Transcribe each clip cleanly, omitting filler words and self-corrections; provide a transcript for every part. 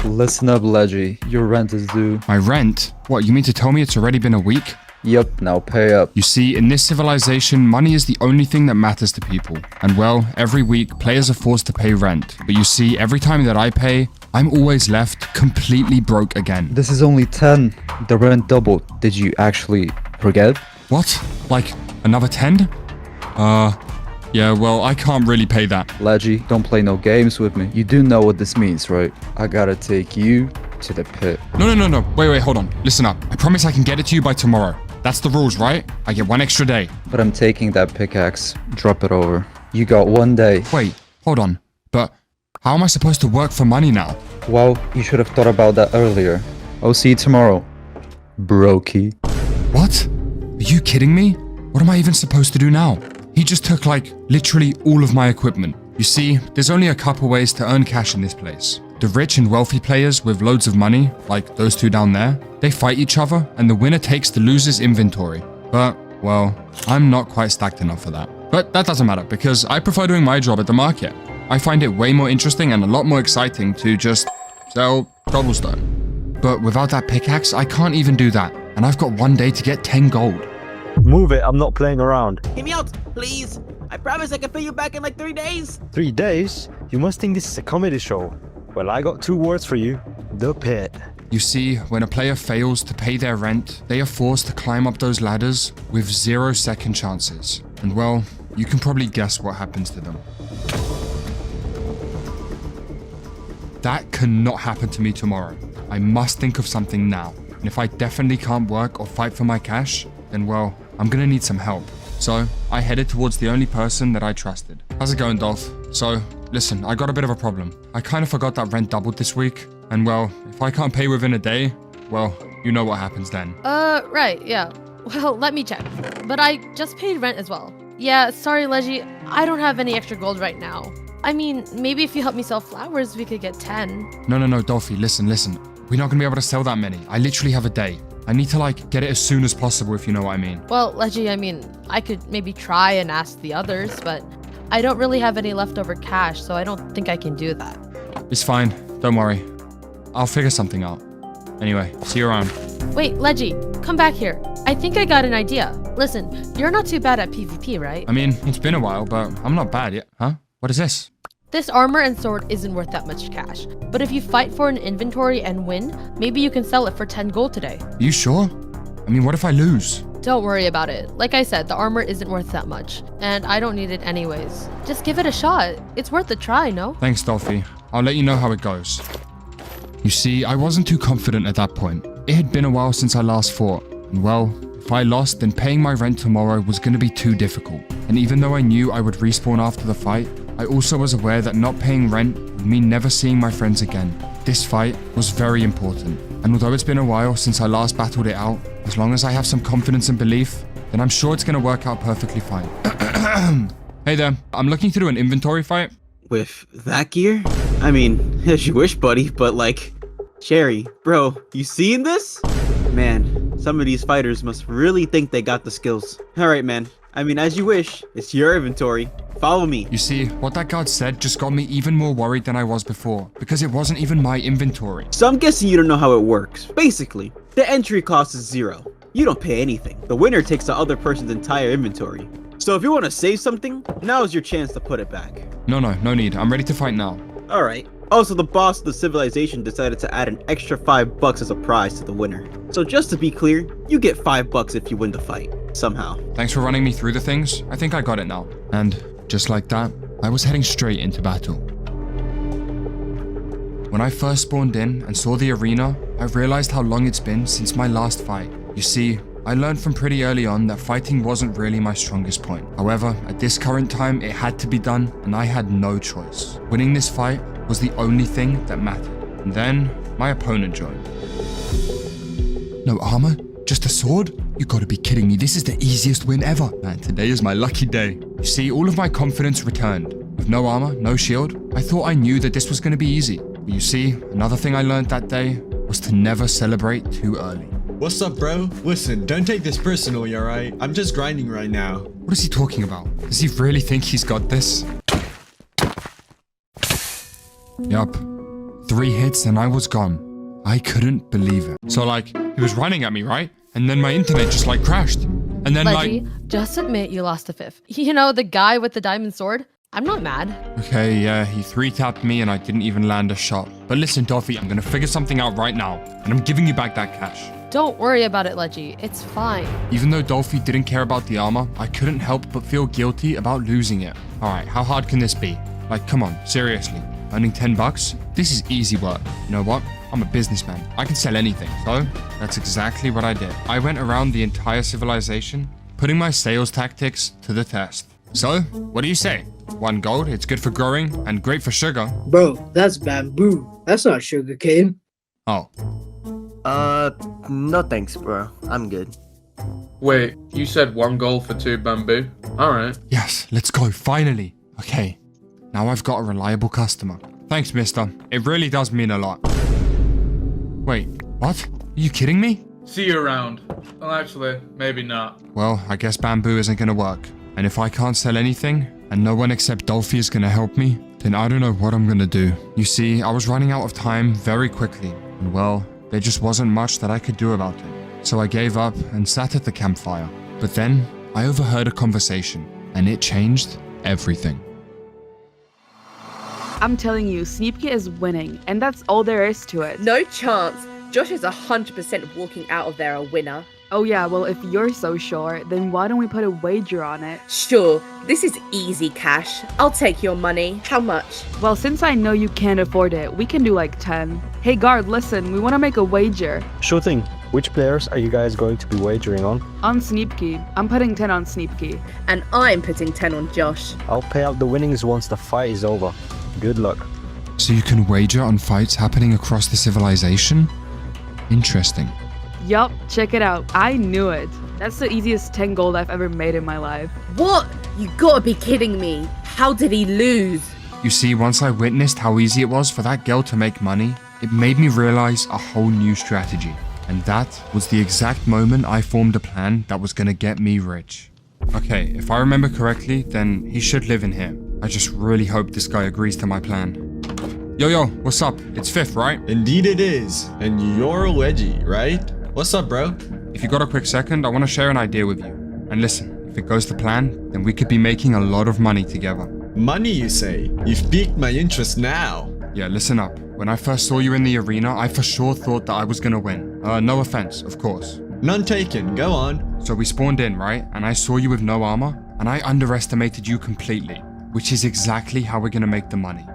Listen up, Leggy. Your rent is due. My rent? What, you mean to tell me it's already been a week? Yup, now pay up. You see, in this civilization, money is the only thing that matters to people. And well, every week, players are forced to pay rent. But you see, every time that I pay, I'm always left completely broke again. This is only 10. The rent doubled. Did you actually forget? What? Like, another 10? Yeah, well, I can't really pay that. Leggy, don't play no games with me. You do know what this means, right? I gotta take you to the pit. No. Wait, hold on. Listen up. I promise I can get it to you by tomorrow. That's the rules, right? I get one extra day. But I'm taking that pickaxe. Drop it over. You got 1 day. Wait, hold on. But how am I supposed to work for money now? Well, you should have thought about that earlier. I'll see you tomorrow. Brokey. What? Are you kidding me? What am I even supposed to do now? He just took like literally all of my equipment. You see, there's only a couple ways to earn cash in this place. The rich and wealthy players with loads of money, like those two down there, they fight each other and the winner takes the loser's inventory. But, well, I'm not quite stacked enough for that. But that doesn't matter because I prefer doing my job at the market. I find it way more interesting and a lot more exciting to just sell cobblestone. But without that pickaxe, I can't even do that. And I've got 1 day to get 10 gold. Move it, I'm not playing around. Hear me out, please. I promise I can pay you back in like 3 days. 3 days? You must think this is a comedy show. Well, I got 2 words for you. The pit. You see, when a player fails to pay their rent, they are forced to climb up those ladders with 0 second chances. And well, you can probably guess what happens to them. That cannot happen to me tomorrow. I must think of something now. And if I definitely can't work or fight for my cash, then well, I'm gonna need some help. So I headed towards the only person that I trusted. How's it going, Dolph? So, listen, I got a bit of a problem. I kind of forgot that rent doubled this week. And well, if I can't pay within a day, well, you know what happens then. Right, yeah. Well, let me check. But I just paid rent as well. Yeah, sorry, Leggy. I don't have any extra gold right now. I mean, maybe if you help me sell flowers, we could get 10. No, Dolphy, listen. We're not gonna be able to sell that many. I literally have a day. I need to get it as soon as possible, if you know what I mean. Well, Leggy, I mean, I could maybe try and ask the others, but I don't really have any leftover cash, so I don't think I can do that. It's fine. Don't worry. I'll figure something out. Anyway, see you around. Wait, Leggy, come back here. I think I got an idea. Listen, you're not too bad at PvP, right? I mean, it's been a while, but I'm not bad yet. Huh? What is this? This armor and sword isn't worth that much cash, but if you fight for an inventory and win, maybe you can sell it for 10 gold today. Are you sure? I mean, what if I lose? Don't worry about it. Like I said, the armor isn't worth that much, and I don't need it anyways. Just give it a shot. It's worth a try, no? Thanks, Dolphy. I'll let you know how it goes. You see, I wasn't too confident at that point. It had been a while since I last fought, and well, if I lost, then paying my rent tomorrow was going to be too difficult. And even though I knew I would respawn after the fight, I also was aware that not paying rent would mean never seeing my friends again. This fight was very important, and although it's been a while since I last battled it out, as long as I have some confidence and belief, then I'm sure it's going to work out perfectly fine. Hey there, I'm looking to do an inventory fight. With that gear? I mean, as you wish, buddy, but Cherry, bro, you seeing this? Man, some of these fighters must really think they got the skills. Alright, man. I mean, as you wish, it's your inventory. Follow me. You see, what that guard said just got me even more worried than I was before, because it wasn't even my inventory. So I'm guessing you don't know how it works. Basically, the entry cost is 0. You don't pay anything. The winner takes the other person's entire inventory. So if you want to save something, now is your chance to put it back. No need. I'm ready to fight now. Alright. Also, the boss of the civilization decided to add an extra $5 as a prize to the winner. So just to be clear, you get $5 if you win the fight. Somehow. Thanks for running me through the things. I think I got it now. And just like that, I was heading straight into battle. When I first spawned in and saw the arena, I realized how long it's been since my last fight. You see, I learned from pretty early on that fighting wasn't really my strongest point. However, at this current time, it had to be done, and I had no choice. Winning this fight was the only thing that mattered. And then, my opponent joined. No armor? Just a sword? You gotta be kidding me, this is the easiest win ever. Man, today is my lucky day. You see, all of my confidence returned. With no armor, no shield, I thought I knew that this was gonna be easy. But you see, another thing I learned that day was to never celebrate too early. What's up, bro? Listen, don't take this personally, alright? I'm just grinding right now. What is he talking about? Does he really think he's got this? Yup. 3 hits and I was gone. I couldn't believe it. So like, he was running at me, right? And then my internet just like crashed. And then Leggy, just admit you lost a fifth. You know, the guy with the diamond sword? I'm not mad. Okay, yeah, he 3-tapped me and I didn't even land a shot. But listen, Dolphy, I'm gonna figure something out right now. And I'm giving you back that cash. Don't worry about it, Leggy. It's fine. Even though Dolphy didn't care about the armor, I couldn't help but feel guilty about losing it. Alright, how hard can this be? Like, come on, seriously. Earning 10 bucks? This is easy work. You know what? I'm a businessman. I can sell anything. So, that's exactly what I did. I went around the entire civilization, putting my sales tactics to the test. So, what do you say? 1 gold, it's good for growing and great for sugar. Bro, that's bamboo. That's not sugar cane. Oh, No thanks, bro. I'm good. Wait, you said 1 gold for 2 bamboo? Alright. yes, let's go, finally. Okay, now I've got a reliable customer. Thanks, mister. It really does mean a lot. Wait, what? Are you kidding me? See you around. Well, actually, maybe not. Well, I guess bamboo isn't gonna work. And if I can't sell anything, and no one except Dolphy is gonna help me, then I don't know what I'm gonna do. You see, I was running out of time very quickly, and well, there just wasn't much that I could do about it. So I gave up and sat at the campfire. But then, I overheard a conversation, and it changed everything. I'm telling you, Sneepke is winning, and that's all there is to it. No chance. Josh is 100% walking out of there a winner. Oh yeah, well if you're so sure, then why don't we put a wager on it? Sure, this is easy cash. I'll take your money. How much? Well, since I know you can't afford it, we can do like 10. Hey guard, listen, we want to make a wager. Sure thing. Which players are you guys going to be wagering on? On Sneepke. I'm putting 10 on Sneepke. And I'm putting 10 on Josh. I'll pay out the winnings once the fight is over. Good luck. So you can wager on fights happening across the civilization? Interesting. Yup, check it out. I knew it. That's the easiest 10 gold I've ever made in my life. What? You gotta be kidding me. How did he lose? You see, once I witnessed how easy it was for that girl to make money, it made me realize a whole new strategy. And that was the exact moment I formed a plan that was gonna get me rich. Okay, if I remember correctly, then he should live in here. I just really hope this guy agrees to my plan. Yo, what's up? It's Fifth, right? Indeed it is. And you're Wedgie, right? What's up, bro? If you got a quick second, I want to share an idea with you. And listen, if it goes to plan, then we could be making a lot of money together. Money, you say? You've piqued my interest now. Yeah, listen up. When I first saw you in the arena, I for sure thought that I was gonna win. No offense, of course. None taken. Go on. So we spawned in, right? And I saw you with no armor, and I underestimated you completely. Which is exactly how we're gonna make the money.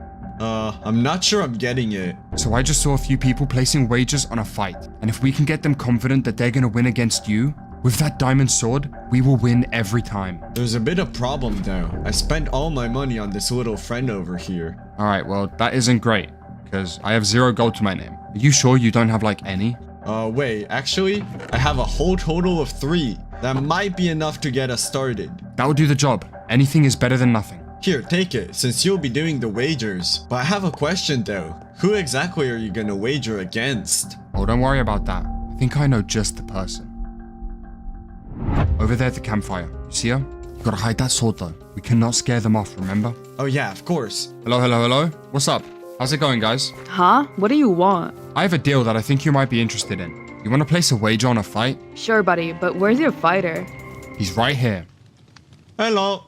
I'm not sure I'm getting it. So I just saw a few people placing wagers on a fight. And if we can get them confident that they're gonna win against you, with that diamond sword, we will win every time. There's a bit of problem though. I spent all my money on this little friend over here. Alright, well, that isn't great, because I have 0 gold to my name. Are you sure you don't have like any? Wait, actually, I have a whole total of 3. That might be enough to get us started. That will do the job. Anything is better than nothing. Here, take it, since you'll be doing the wagers. But I have a question though. Who exactly are you gonna wager against? Oh, don't worry about that. I think I know just the person. Over there at the campfire. You see her? You gotta hide that sword though. We cannot scare them off, remember? Oh yeah, of course. Hello? What's up? How's it going, guys? Huh? What do you want? I have a deal that I think you might be interested in. You wanna place a wager on a fight? Sure, buddy, but where's your fighter? He's right here. Hello.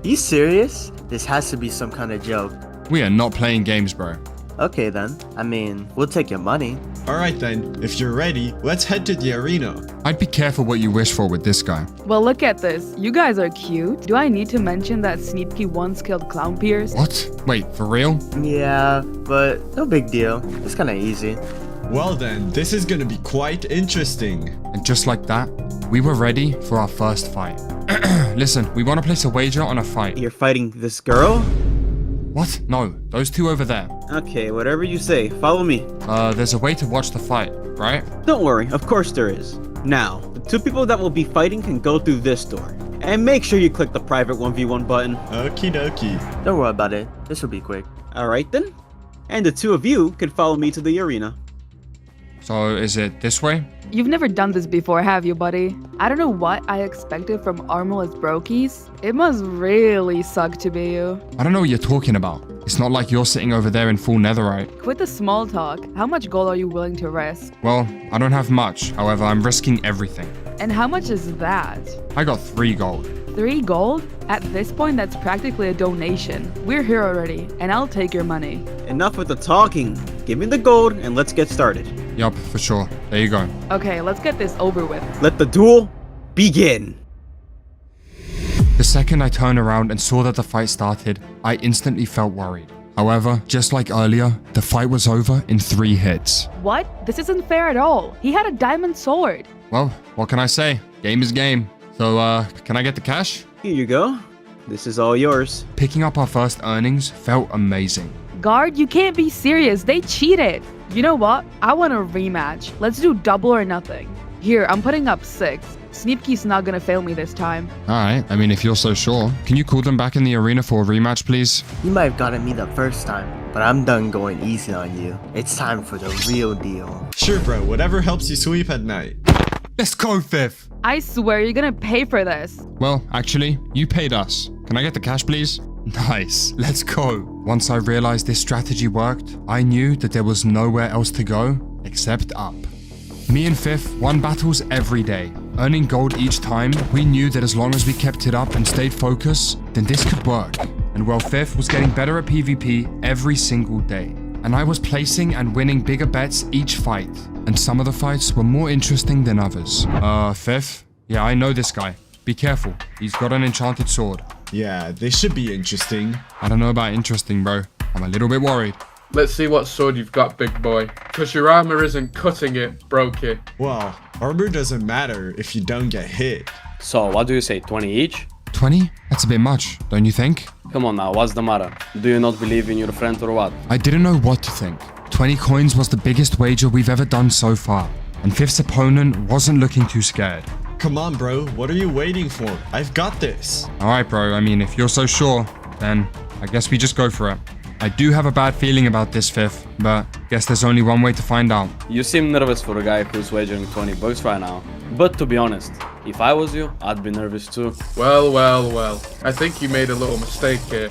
You serious? This has to be some kind of joke. We are not playing games, bro. Okay then. I mean, we'll take your money. Alright then, if you're ready, let's head to the arena. I'd be careful what you wish for with this guy. Well, look at this. You guys are cute. Do I need to mention that Sneepke once killed Clown Pierce? What? Wait, for real? Yeah, but no big deal. It's kinda easy. Well then, this is gonna be quite interesting. And just like that, we were ready for our first fight. Listen, we want to place a wager on a fight. You're fighting this girl? What? No, those two over there. Okay, whatever you say. Follow me. There's a way to watch the fight, right? Don't worry, of course there is. Now, the 2 people that will be fighting can go through this door. And make sure you click the private 1v1 button. Okie dokie. Don't worry about it. This will be quick. Alright then. And the 2 of you can follow me to the arena. So is it this way? You've never done this before, have you, buddy? I don't know what I expected from armorless brokies. It must really suck to be you. I don't know what you're talking about. It's not like you're sitting over there in full netherite. Quit the small talk. How much gold are you willing to risk? Well, I don't have much. However, I'm risking everything. And how much is that? I got 3 gold. 3 gold? At this point, that's practically a donation. We're here already, and I'll take your money. Enough with the talking. Give me the gold and let's get started. Yup, for sure. There you go. Okay, let's get this over with. Let the duel begin. The second I turned around and saw that the fight started, I instantly felt worried. However, just like earlier, the fight was over in 3 hits. What? This isn't fair at all. He had a diamond sword. Well, what can I say? Game is game. So, can I get the cash? Here you go. This is all yours. Picking up our first earnings felt amazing. Guard, you can't be serious. They cheated. You know what? I want a rematch. Let's do double or nothing. Here, I'm putting up 6. Sneepkey's not gonna fail me this time. Alright, I mean, if you're so sure. Can you call them back in the arena for a rematch, please? You might have gotten me the first time, but I'm done going easy on you. It's time for the real deal. Sure, bro. Whatever helps you sleep at night. Let's go, Fifth! I swear you're gonna pay for this. Well, actually, you paid us. Can I get the cash, please? Nice. Let's go. Once I realized this strategy worked, I knew that there was nowhere else to go except up. Me and Fifth won battles every day. Earning gold each time, we knew that as long as we kept it up and stayed focused, then this could work. And while Fifth was getting better at PvP every single day. And I was placing and winning bigger bets each fight. And some of the fights were more interesting than others. Fifth? Yeah, I know this guy. Be careful. He's got an enchanted sword. Yeah, they should be interesting. I don't know about interesting, bro. I'm a little bit worried. Let's see what sword you've got, big boy. Cause your armor isn't cutting it, broke it. Well, armor doesn't matter if you don't get hit. So, what do you say, 20 each? 20? That's a bit much, don't you think? Come on now, what's the matter? Do you not believe in your friend or what? I didn't know what to think. 20 coins was the biggest wager we've ever done so far. And Fifth's opponent wasn't looking too scared. Come on, bro. What are you waiting for? I've got this. Alright, bro. I mean, if you're so sure, then I guess we just go for it. I do have a bad feeling about this, Fifth, but guess there's only one way to find out. You seem nervous for a guy who's wagering 20 bucks right now. But to be honest, if I was you, I'd be nervous too. Well. I think you made a little mistake here.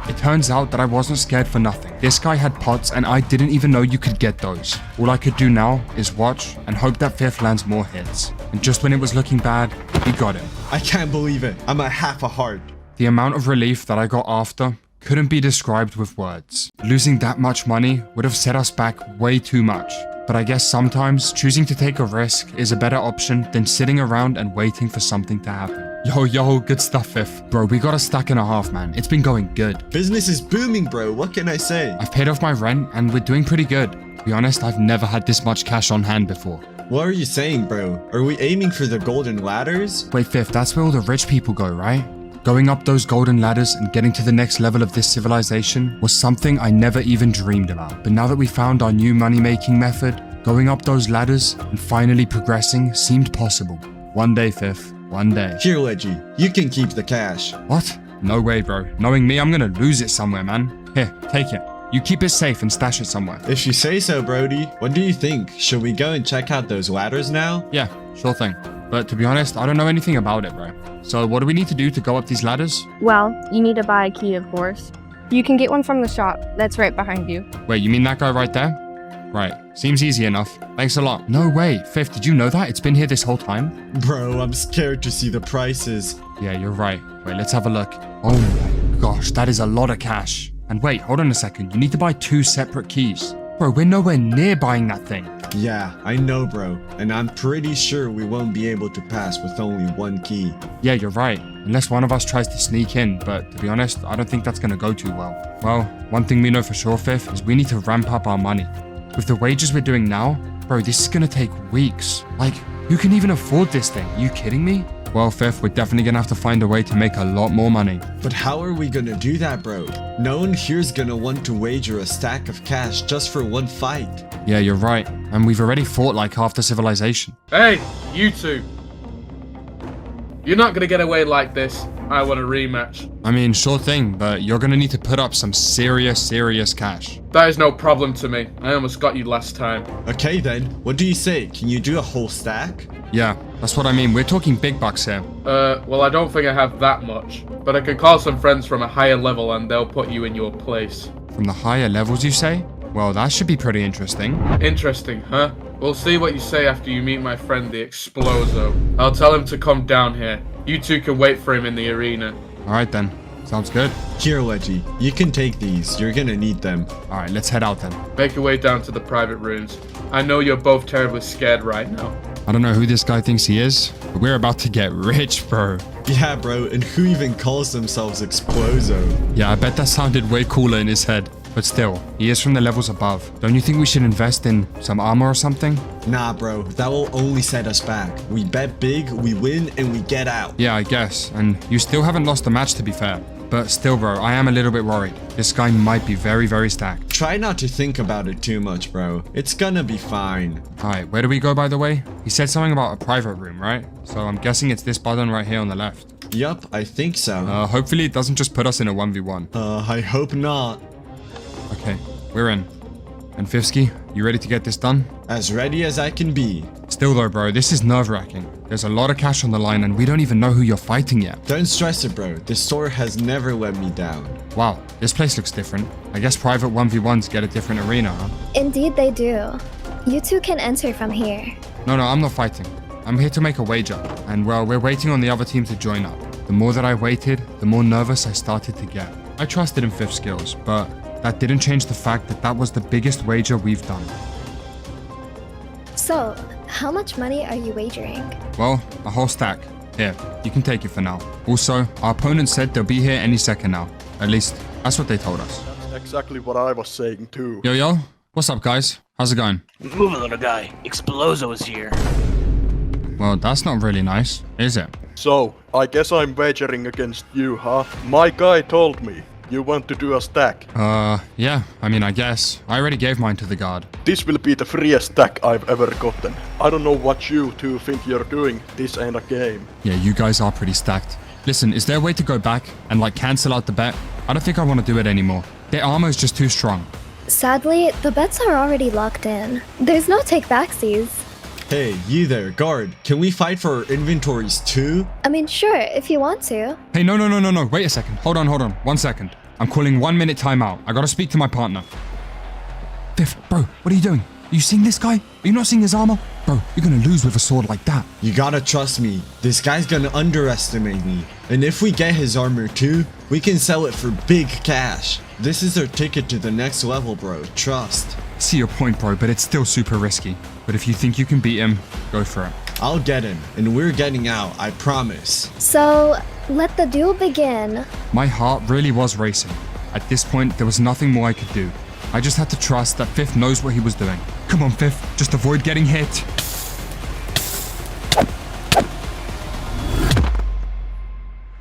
It turns out that I wasn't scared for nothing. This guy had pots and I didn't even know you could get those. All I could do now is watch and hope that Fifth lands more hits. And just when it was looking bad, we got him. I can't believe it. I'm at half a heart. The amount of relief that I got after couldn't be described with words. Losing that much money would have set us back way too much. But I guess sometimes choosing to take a risk is a better option than sitting around and waiting for something to happen. Yo, good stuff, Fifth. Bro, we got a stack and a half, man. It's been going good. Business is booming, bro. What can I say? I've paid off my rent and we're doing pretty good. To be honest, I've never had this much cash on hand before. What are you saying, bro? Are we aiming for the golden ladders? Wait, Fifth, that's where all the rich people go, right? Going up those golden ladders and getting to the next level of this civilization was something I never even dreamed about. But now that we found our new money-making method, going up those ladders and finally progressing seemed possible. One day, Fifth. One day. Here, Leggy. You can keep the cash. What? No way, bro. Knowing me, I'm gonna lose it somewhere, man. Here, take it. You keep it safe and stash it somewhere. If you say so, Brody. What do you think? Should we go and check out those ladders now? Yeah, sure thing. But to be honest, I don't know anything about it, bro. So what do we need to do to go up these ladders? Well, you need to buy a key, of course. You can get one from the shop. That's right behind you. Wait, you mean that guy right there? Right. Seems easy enough. Thanks a lot. No way. Fifth, did you know that? It's been here this whole time? Bro, I'm scared to see the prices. Yeah, you're right. Wait, let's have a look. Oh my gosh, that is a lot of cash. And wait, hold on a second. You need to buy 2 separate keys. Bro, we're nowhere near buying that thing. Yeah, I know, bro. And I'm pretty sure we won't be able to pass with only 1 key. Yeah, you're right. Unless one of us tries to sneak in, but to be honest, I don't think that's gonna go too well. Well, one thing we know for sure, Fifth, is we need to ramp up our money. With the wages we're doing now, bro, this is gonna take weeks. Like, who can even afford this thing? Are you kidding me? Well, Fifth, we're definitely gonna have to find a way to make a lot more money. But how are we gonna do that, bro? No one here's gonna want to wager a stack of cash just for 1 fight. Yeah, you're right. And we've already fought like half the civilization. Hey, you two. You're not gonna get away like this. I want a rematch. I mean, sure thing, but you're gonna need to put up some serious cash. That is no problem to me. I almost got you last time. Okay then, what do you say? Can you do a whole stack? Yeah, that's what I mean. We're talking big bucks here. Well, I don't think I have that much. But I can call some friends from a higher level and they'll put you in your place. From the higher levels, you say? Well, that should be pretty interesting. Interesting, huh? We'll see what you say after you meet my friend the Exploso. I'll tell him to come down here. You two can wait for him in the arena. Alright then. Sounds good. Here, Leggy, you can take these. You're gonna need them. Alright, let's head out then. Make your way down to the private rooms. I know you're both terribly scared right now. I don't know who this guy thinks he is, but we're about to get rich, bro. Yeah, bro, and who even calls themselves Exploso? Yeah, I bet that sounded way cooler in his head. But still, he is from the levels above. Don't you think we should invest in some armor or something? Nah, bro, that will only set us back. We bet big, we win, and we get out. Yeah, I guess. And you still haven't lost a match, to be fair. But still, bro, I am a little bit worried. This guy might be very stacked. Try not to think about it too much, bro. It's gonna be fine. Alright, where do we go, by the way? He said something about a private room, right? So I'm guessing it's this button right here on the left. Yup, I think so. Hopefully it doesn't just put us in a 1v1. I hope not. Okay, we're in. And Fifsky, you ready to get this done? As ready as I can be. Still though, bro, this is nerve-wracking. There's a lot of cash on the line and we don't even know who you're fighting yet. Don't stress it, bro. This store has never let me down. Wow, this place looks different. I guess private 1v1s get a different arena, huh? Indeed they do. You two can enter from here. No, I'm not fighting. I'm here to make a wager. And well, we're waiting on the other team to join up. The more that I waited, the more nervous I started to get. I trusted in Fifth's skills, but that didn't change the fact that that was the biggest wager we've done. So, how much money are you wagering? Well, a whole stack. Here, you can take it for now. Also, our opponent said they'll be here any second now. At least, that's what they told us. That's exactly what I was saying too. Yo, what's up guys? How's it going? Move a little guy. Exploso is here. Well, that's not really nice, is it? So, I guess I'm wagering against you, huh? My guy told me. You want to do a stack? Yeah. I mean, I guess. I already gave mine to the guard. This will be the freest stack I've ever gotten. I don't know what you two think you're doing. This ain't a game. Yeah, you guys are pretty stacked. Listen, is there a way to go back and like cancel out the bet? I don't think I want to do it anymore. Their armor is just too strong. Sadly, the bets are already locked in. There's no take-backsies. Hey, you there, guard. Can we fight for our inventories too? I mean, sure, if you want to. Hey, no. Wait a second. Hold on. 1 second. I'm calling 1 minute timeout. I gotta speak to my partner. Fifth, bro, what are you doing? Are you seeing this guy? Are you not seeing his armor? Bro, you're gonna lose with a sword like that. You gotta trust me. This guy's gonna underestimate me. And if we get his armor too, we can sell it for big cash. This is our ticket to the next level, bro. Trust. I see your point, bro, but it's still super risky. But if you think you can beat him, go for it. I'll get him, and we're getting out, I promise. So, let the duel begin. My heart really was racing. At this point, there was nothing more I could do. I just had to trust that Fifth knows what he was doing. Come on, Fifth, just avoid getting hit.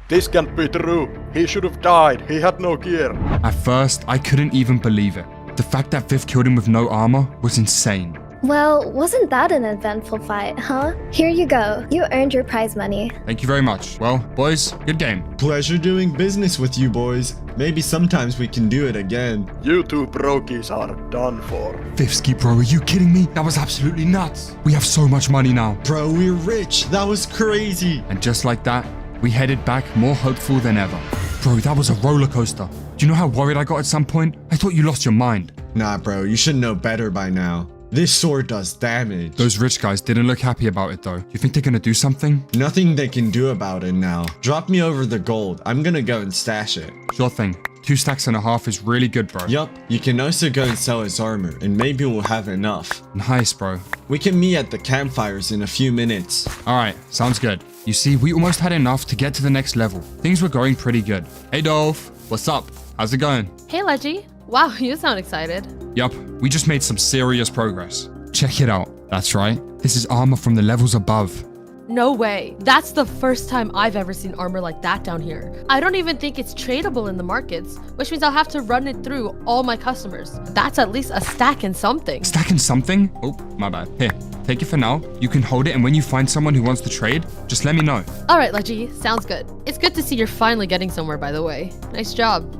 This can't be true. He should have died. He had no gear. At first, I couldn't even believe it. The fact that Fifth killed him with no armor was insane. Well, wasn't that an eventful fight, huh? Here you go. You earned your prize money. Thank you very much. Well, boys, good game. Pleasure doing business with you boys. Maybe sometimes we can do it again. You two brokies are done for. Fifsky, bro, are you kidding me? That was absolutely nuts. We have so much money now. Bro, we're rich. That was crazy. And just like that, we headed back more hopeful than ever. Bro, that was a roller coaster. Do you know how worried I got at some point? I thought you lost your mind. Nah, bro, you should know better by now. This sword does damage. Those rich guys didn't look happy about it though. You think they're gonna do something? Nothing they can do about it now. Drop me over the gold. I'm gonna go and stash it. Sure thing. 2 stacks and a half is really good, bro. Yup, you can also go and sell his armor, and maybe we'll have enough. Nice, bro. We can meet at the campfires in a few minutes. Alright, sounds good. You see, we almost had enough to get to the next level. Things were going pretty good. Hey Dolph, what's up? How's it going? Hey Leggy. Wow, you sound excited. Yup, we just made some serious progress. Check it out. That's right. This is armor from the levels above. No way. That's the first time I've ever seen armor like that down here. I don't even think it's tradable in the markets, which means I'll have to run it through all my customers. That's at least a stack and something. Stack and something? Oh, my bad. Here, take it for now. You can hold it, and when you find someone who wants to trade, just let me know. All right, Leggy, sounds good. It's good to see you're finally getting somewhere, by the way. Nice job.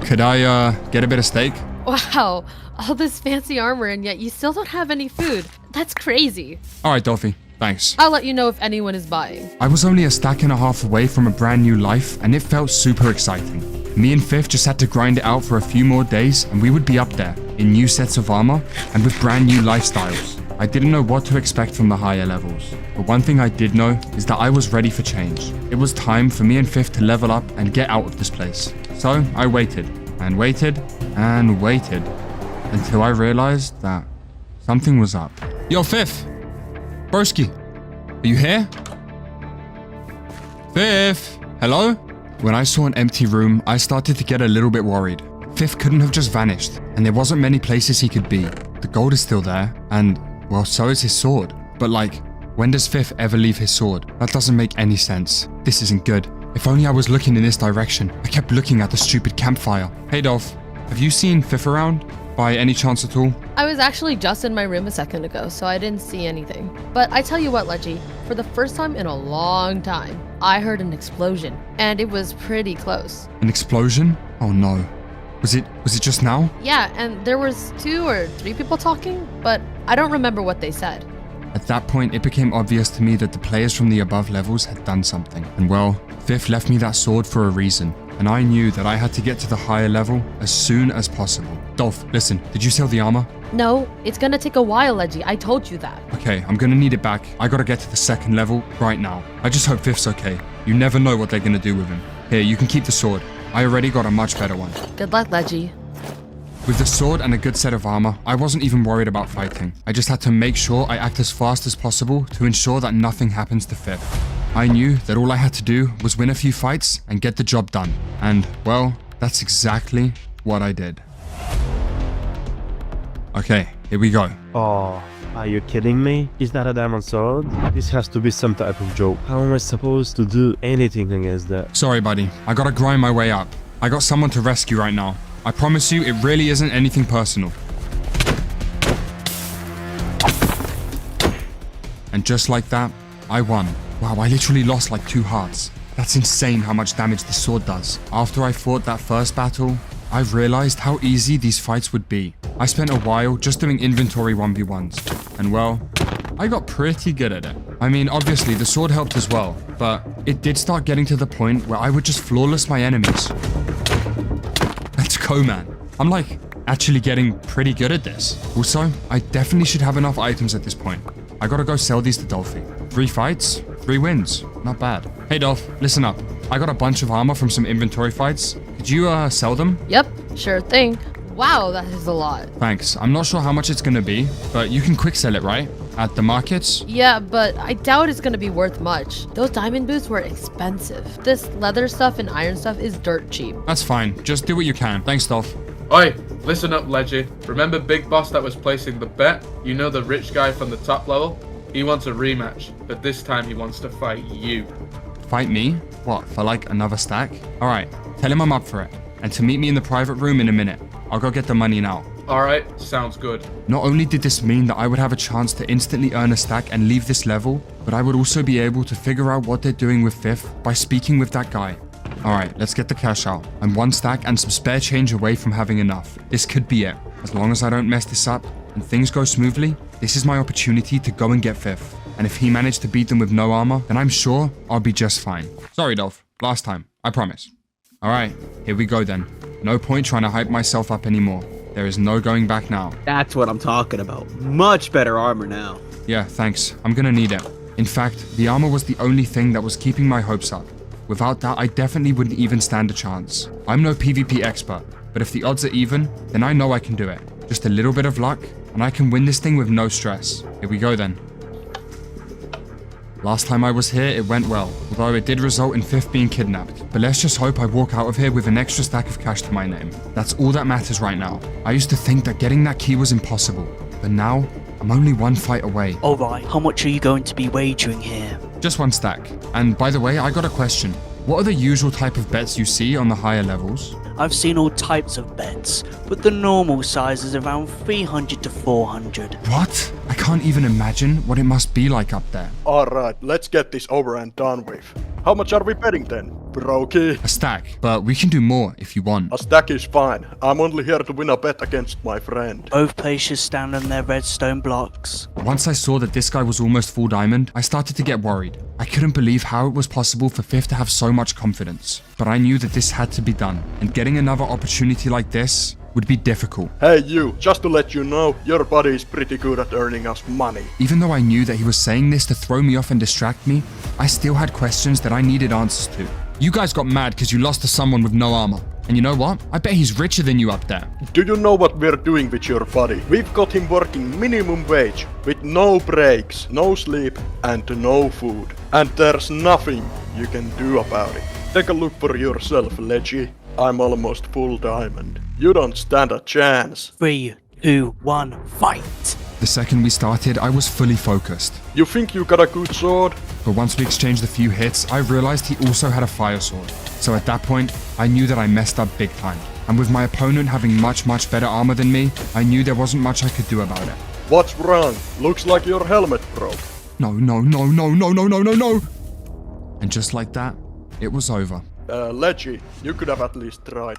Could I, get a bit of steak? Wow, all this fancy armor and yet you still don't have any food. That's crazy. All right, Dolphy. Thanks. I'll let you know if anyone is buying. I was only a stack and a half away from a brand new life, and it felt super exciting. Me and Fifth just had to grind it out for a few more days, and we would be up there, in new sets of armor, and with brand new lifestyles. I didn't know what to expect from the higher levels, but one thing I did know is that I was ready for change. It was time for me and Fifth to level up and get out of this place. So I waited, and waited, and waited, until I realized that something was up. Yo, Fifth! Broski, are you here? Fifth, hello? When I saw an empty room, I started to get a little bit worried. Fifth couldn't have just vanished, and there wasn't many places he could be. The gold is still there, and, well, so is his sword. But like, when does Fifth ever leave his sword? That doesn't make any sense. This isn't good. If only I was looking in this direction. I kept looking at the stupid campfire. Hey Dolph, have you seen Fifth around? By any chance at all? I was actually just in my room a second ago, so I didn't see anything. But I tell you what, Leggy, for the first time in a long time, I heard an explosion, and it was pretty close. An explosion? Oh no. Was it just now? Yeah, and there was 2 or 3 people talking, but I don't remember what they said. At that point, it became obvious to me that the players from the above levels had done something. And well, Fifth left me that sword for a reason, and I knew that I had to get to the higher level as soon as possible. Dolph, listen, did you sell the armor? No, it's gonna take a while, Leggy. I told you that. Okay, I'm gonna need it back. I gotta get to the 2nd level right now. I just hope Fifth's okay. You never know what they're gonna do with him. Here, you can keep the sword. I already got a much better one. Good luck, Leggy. With the sword and a good set of armor, I wasn't even worried about fighting. I just had to make sure I act as fast as possible to ensure that nothing happens to Fifth. I knew that all I had to do was win a few fights and get the job done. And, well, that's exactly what I did. Okay, here we go. Oh, are you kidding me? Is that a diamond sword? This has to be some type of joke. How am I supposed to do anything against that? Sorry, buddy. I gotta grind my way up. I got someone to rescue right now. I promise you, it really isn't anything personal. And just like that, I won. Wow, I literally lost like 2 hearts. That's insane how much damage this sword does. After I fought that first battle, I've realized how easy these fights would be. I spent a while just doing inventory 1v1s, and well, I got pretty good at it. I mean, obviously the sword helped as well, but it did start getting to the point where I would just flawless my enemies. Let's go, man. I'm like actually getting pretty good at this. Also, I definitely should have enough items at this point. I gotta go sell these to Dolphy. 3 fights, 3 wins. Not bad. Hey Dolph, listen up. I got a bunch of armor from some inventory fights. Could you sell them? Yep, sure thing. Wow, that is a lot. Thanks. I'm not sure how much it's gonna be, but you can quick sell it, right? At the markets? Yeah, but I doubt it's gonna be worth much. Those diamond boots were expensive. This leather stuff and iron stuff is dirt cheap. That's fine. Just do what you can. Thanks, Dolph. Oi, listen up, Leggy. Remember Big Boss that was placing the bet? You know, the rich guy from the top level? He wants a rematch, but this time he wants to fight you. Fight me? What, for like another stack? Alright, tell him I'm up for it. And to meet me in the private room in a minute. I'll go get the money now. Alright, sounds good. Not only did this mean that I would have a chance to instantly earn a stack and leave this level, but I would also be able to figure out what they're doing with Fifth by speaking with that guy. Alright, let's get the cash out. I'm 1 stack and some spare change away from having enough. This could be it. As long as I don't mess this up and things go smoothly, this is my opportunity to go and get Fifth. And if he managed to beat them with no armor, then I'm sure I'll be just fine. Sorry, Dolph. Last time. I promise. Alright, here we go then. No point trying to hype myself up anymore. There is no going back now. That's what I'm talking about. Much better armor now. Yeah, thanks. I'm gonna need it. In fact, the armor was the only thing that was keeping my hopes up. Without that, I definitely wouldn't even stand a chance. I'm no PvP expert, but if the odds are even, then I know I can do it. Just a little bit of luck, and I can win this thing with no stress. Here we go then. Last time I was here, it went well, although it did result in Fifth being kidnapped. But let's just hope I walk out of here with an extra stack of cash to my name. That's all that matters right now. I used to think that getting that key was impossible, but now I'm only one fight away. Alright, how much are you going to be wagering here? Just one stack. And by the way, I got a question. What are the usual type of bets you see on the higher levels? I've seen all types of bets, but the normal size is around 300 to 400. What? I can't even imagine what it must be like up there. Alright, let's get this over and done with. How much are we betting then, Brokey? A stack, but we can do more if you want. A stack is fine. I'm only here to win a bet against my friend. Both players stand on their redstone blocks. Once I saw that this guy was almost full diamond, I started to get worried. I couldn't believe how it was possible for Fifth to have so much confidence. But I knew that this had to be done, and getting another opportunity like this would be difficult. Hey you, just to let you know, your buddy is pretty good at earning us money. Even though I knew that he was saying this to throw me off and distract me, I still had questions that I needed answers to. You guys got mad because you lost to someone with no armor. And you know what? I bet he's richer than you up there. Do you know what we're doing with your buddy? We've got him working minimum wage, with no breaks, no sleep, and no food. And there's nothing you can do about it. Take a look for yourself, Leggy. I'm almost full diamond. You don't stand a chance. 3, 2, 1, fight! The second we started, I was fully focused. You think you got a good sword? But once we exchanged a few hits, I realized he also had a fire sword. So at that point, I knew that I messed up big time. And with my opponent having much better armor than me, I knew there wasn't much I could do about it. What's wrong? Looks like your helmet broke. No. And just like that, it was over. Leggy, you could have at least tried.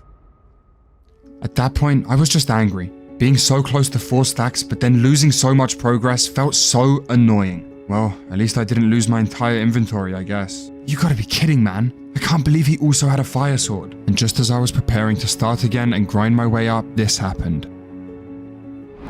At that point, I was just angry. Being so close to 4 stacks, but then losing so much progress felt so annoying. Well, at least I didn't lose my entire inventory, I guess. You gotta be kidding, man. I can't believe he also had a fire sword. And just as I was preparing to start again and grind my way up, this happened.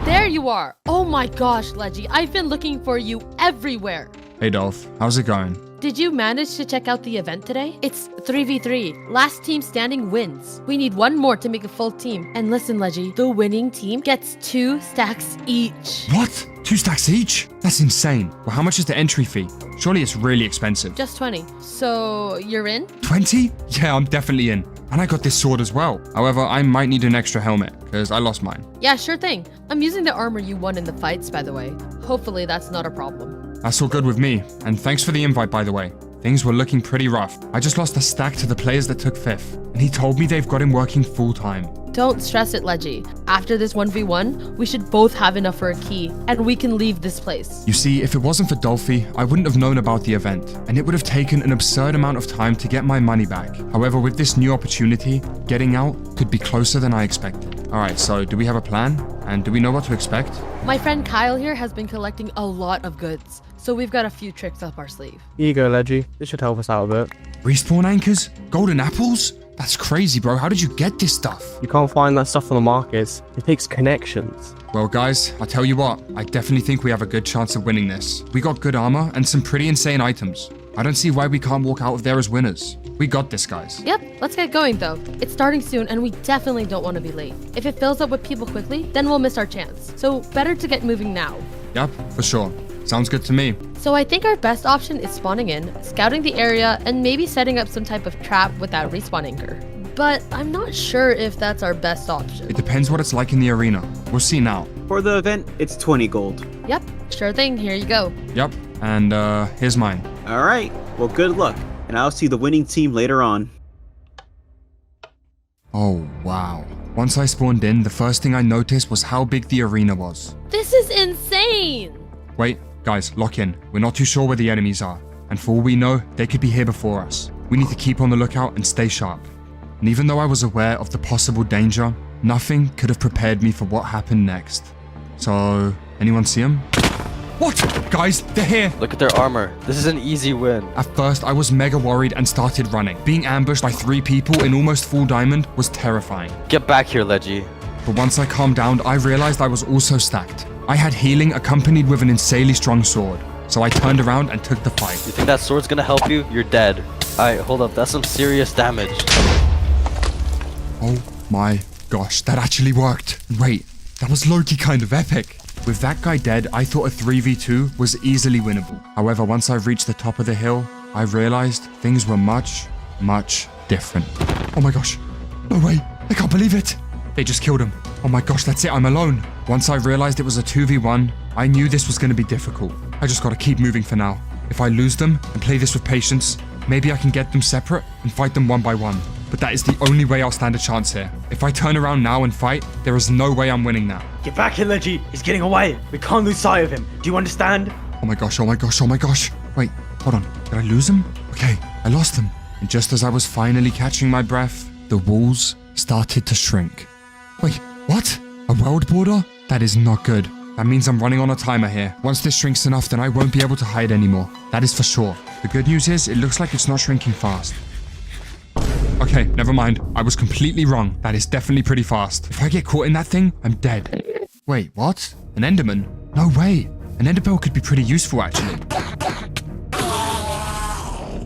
There you are. Oh my gosh, Leggy. I've been looking for you everywhere. Hey Dolph, how's it going? Did you manage to check out the event today? It's 3v3. Last team standing wins. We need one more to make a full team. And listen, Leggy, the winning team gets 2 stacks each. What? 2 stacks each? That's insane. Well, how much is the entry fee? Surely it's really expensive. Just 20. So, you're in? 20? Yeah, I'm definitely in. And I got this sword as well. However, I might need an extra helmet, because I lost mine. Yeah, sure thing. I'm using the armor you won in the fights, by the way. Hopefully that's not a problem. That's all good with me. And thanks for the invite, by the way. Things were looking pretty rough. I just lost a stack to the players that took 5th. And he told me they've got him working full time. Don't stress it, Leggy. After this 1v1, we should both have enough for a key, and we can leave this place. You see, if it wasn't for Dolphy, I wouldn't have known about the event, and it would have taken an absurd amount of time to get my money back. However, with this new opportunity, getting out could be closer than I expected. Alright, so do we have a plan? And do we know what to expect? My friend Kyle here has been collecting a lot of goods, so we've got a few tricks up our sleeve. Here you go, Leggy. This should help us out a bit. Respawn anchors? Golden apples? That's crazy, bro. How did you get this stuff? You can't find that stuff on the markets. It takes connections. Well, guys, I tell you what, I definitely think we have a good chance of winning this. We got good armor and some pretty insane items. I don't see why we can't walk out of there as winners. We got this, guys. Yep, let's get going though. It's starting soon and we definitely don't want to be late. If it fills up with people quickly, then we'll miss our chance. So better to get moving now. Yep, for sure. Sounds good to me. So I think our best option is spawning in, scouting the area, and maybe setting up some type of trap with that respawn anchor. But I'm not sure if that's our best option. It depends what it's like in the arena. We'll see now. For the event, it's 20 gold. Yep, sure thing. Here you go. Yep, and here's mine. All right, well, good luck. And I'll see the winning team later on. Oh, wow. Once I spawned in, the first thing I noticed was how big the arena was. This is insane! Wait, guys, lock in. We're not too sure where the enemies are. And for all we know, they could be here before us. We need to keep on the lookout and stay sharp. And even though I was aware of the possible danger, nothing could have prepared me for what happened next. So, anyone see them? What? Guys, they're here! Look at their armor. This is an easy win. At first, I was mega worried and started running. Being ambushed by 3 people in almost full diamond was terrifying. Get back here, Leggy. But once I calmed down, I realized I was also stacked. I had healing accompanied with an insanely strong sword. So I turned around and took the fight. You think that sword's gonna help you? You're dead. Alright, hold up. That's some serious damage. Oh my gosh, that actually worked. Wait, that was low-key kind of epic. With that guy dead, I thought a 3v2 was easily winnable. However, once I reached the top of the hill, I realized things were much different. Oh my gosh. No way. I can't believe it. They just killed him. Oh my gosh, that's it. I'm alone. Once I realized it was a 2v1, I knew this was going to be difficult. I just got to keep moving for now. If I lose them and play this with patience, maybe I can get them separate and fight them one by one. But that is the only way I'll stand a chance here. If I turn around now and fight, there is no way I'm winning now. Get back here, Leggy. He's getting away. We can't lose sight of him. Do you understand? Oh my gosh, oh my gosh, oh my gosh. Wait, hold on. Did I lose him? Okay, I lost him. And just as I was finally catching my breath, the walls started to shrink. Wait, what? A world border? That is not good. That means I'm running on a timer here. Once this shrinks enough, then I won't be able to hide anymore. That is for sure. The good news is, it looks like it's not shrinking fast. Okay, never mind. I was completely wrong. That is definitely pretty fast. If I get caught in that thing, I'm dead. Wait, what? An Enderman? No way. An Enderpearl could be pretty useful, actually.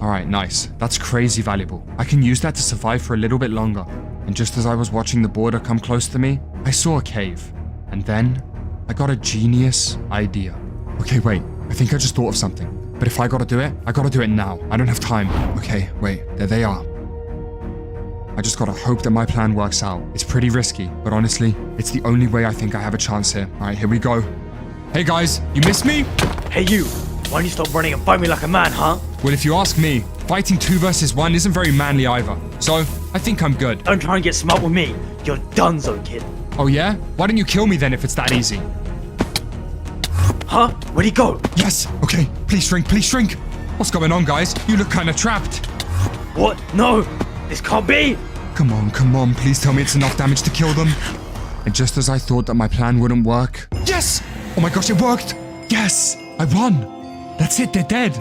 Alright, nice. That's crazy valuable. I can use that to survive for a little bit longer. And just as I was watching the border come close to me, I saw a cave. And then, I got a genius idea. Okay, wait. I think I just thought of something. But if I gotta do it, I gotta do it now. I don't have time. Okay, wait. There they are. I just gotta hope that my plan works out. It's pretty risky, but honestly, it's the only way I think I have a chance here. Alright, here we go. Hey guys, you missed me? Hey you, why don't you stop running and fight me like a man, huh? Well, if you ask me, fighting 2 versus 1 isn't very manly either. So, I think I'm good. Don't try and get smart with me. You're donezo, kid. Oh yeah? Why don't you kill me then if it's that easy? Huh? Where'd he go? Yes! Okay, please shrink, please shrink! What's going on, guys? You look kinda trapped. What? No! This can't be! Come on, please tell me it's enough damage to kill them. And just as I thought that my plan wouldn't work... Yes! Oh my gosh, it worked! Yes! I won! That's it, they're dead!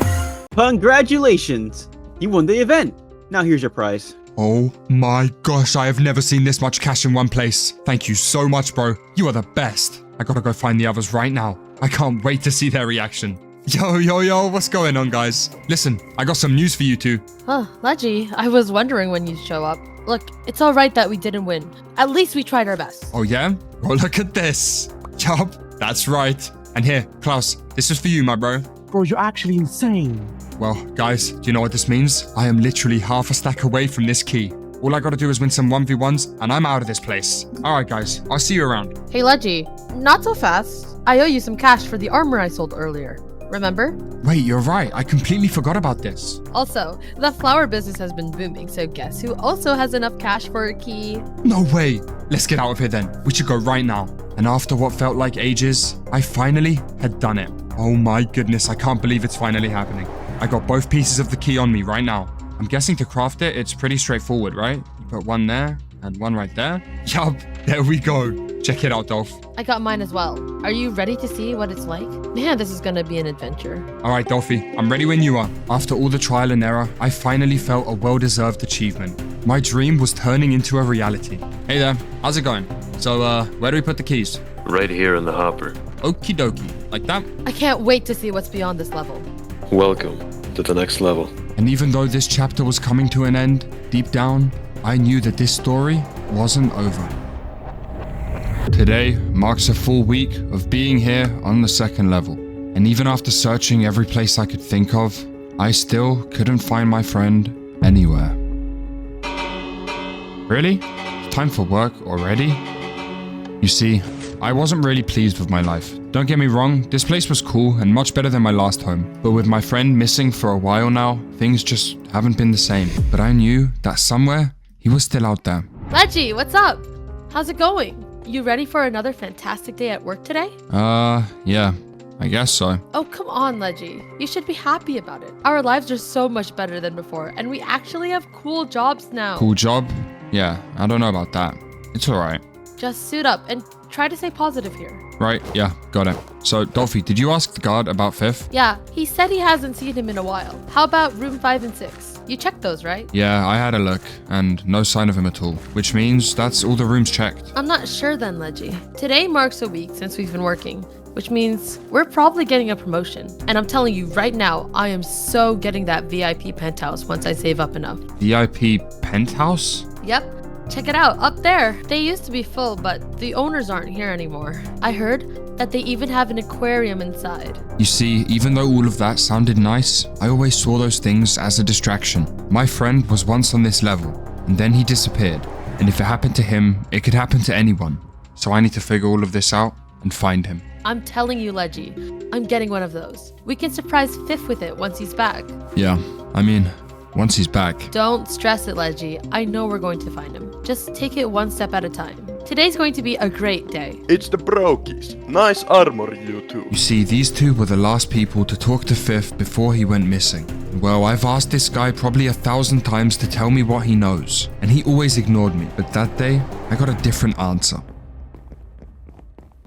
Congratulations! You won the event! Now here's your prize. Oh my gosh, I have never seen this much cash in one place. Thank you so much, bro. You are the best. I gotta go find the others right now. I can't wait to see their reaction. Yo, what's going on, guys? Listen, I got some news for you two. Huh, Leggy, I was wondering when you'd show up. Look, it's alright that we didn't win. At least we tried our best. Oh yeah? Oh, look at this. Yup, that's right. And here, Klaus, this is for you, my bro. Bro, you're actually insane. Well, guys, do you know what this means? I am literally half a stack away from this key. All I gotta do is win some 1v1s, and I'm out of this place. Alright, guys, I'll see you around. Hey, Leggy, not so fast. I owe you some cash for the armor I sold earlier. Remember? Wait, you're right. I completely forgot about this. Also, the flower business has been booming, so guess who also has enough cash for a key? No way. Let's get out of here then. We should go right now. And after what felt like ages, I finally had done it. Oh my goodness, I can't believe it's finally happening. I got both pieces of the key on me right now. I'm guessing to craft it, it's pretty straightforward, right? You put one there and one right there. Yup, there we go. Check it out, Dolph. I got mine as well. Are you ready to see what it's like? Man, this is gonna be an adventure. Alright, Dolphy, I'm ready when you are. After all the trial and error, I finally felt a well-deserved achievement. My dream was turning into a reality. Hey there, how's it going? So, where do we put the keys? Right here in the hopper. Okie dokie, like that? I can't wait to see what's beyond this level. Welcome to the next level. And even though this chapter was coming to an end, deep down, I knew that this story wasn't over. Today marks a full week of being here on the 2nd level. And even after searching every place I could think of, I still couldn't find my friend anywhere. Really? Time for work already? You see, I wasn't really pleased with my life. Don't get me wrong, this place was cool and much better than my last home. But with my friend missing for a while now, things just haven't been the same. But I knew that somewhere, he was still out there. Leggy, what's up? How's it going? You ready for another fantastic day at work today? Yeah, I guess so. Oh, come on, Leggy. You should be happy about it. Our lives are so much better than before, and we actually have cool jobs now. Cool job? Yeah, I don't know about that. It's alright. Just suit up and try to stay positive here. Right, yeah, got it. So, Dolphy, did you ask the guard about 5th? Yeah, he said he hasn't seen him in a while. How about room 5 and 6? You checked those, right? Yeah, I had a look, and no sign of him at all. Which means that's all the rooms checked. I'm not sure then, Leggy. Today marks a week since we've been working, which means we're probably getting a promotion. And I'm telling you right now, I am so getting that VIP penthouse once I save up enough. VIP penthouse? Yep. Check it out, up there. They used to be full, but the owners aren't here anymore. I heard that they even have an aquarium inside. You see, even though all of that sounded nice, I always saw those things as a distraction. My friend was once on this level, and then he disappeared. And if it happened to him, it could happen to anyone. So I need to figure all of this out and find him. I'm telling you, Leggy, I'm getting one of those. We can surprise Fifth with it once he's back. Yeah, I mean, once he's back. Don't stress it, Leggy. I know we're going to find him. Just take it one step at a time. Today's going to be a great day. It's the Brokies. Nice armor, you two. You see, these two were the last people to talk to Fifth before he went missing. Well, I've asked this guy probably 1,000 times to tell me what he knows, and he always ignored me. But that day, I got a different answer.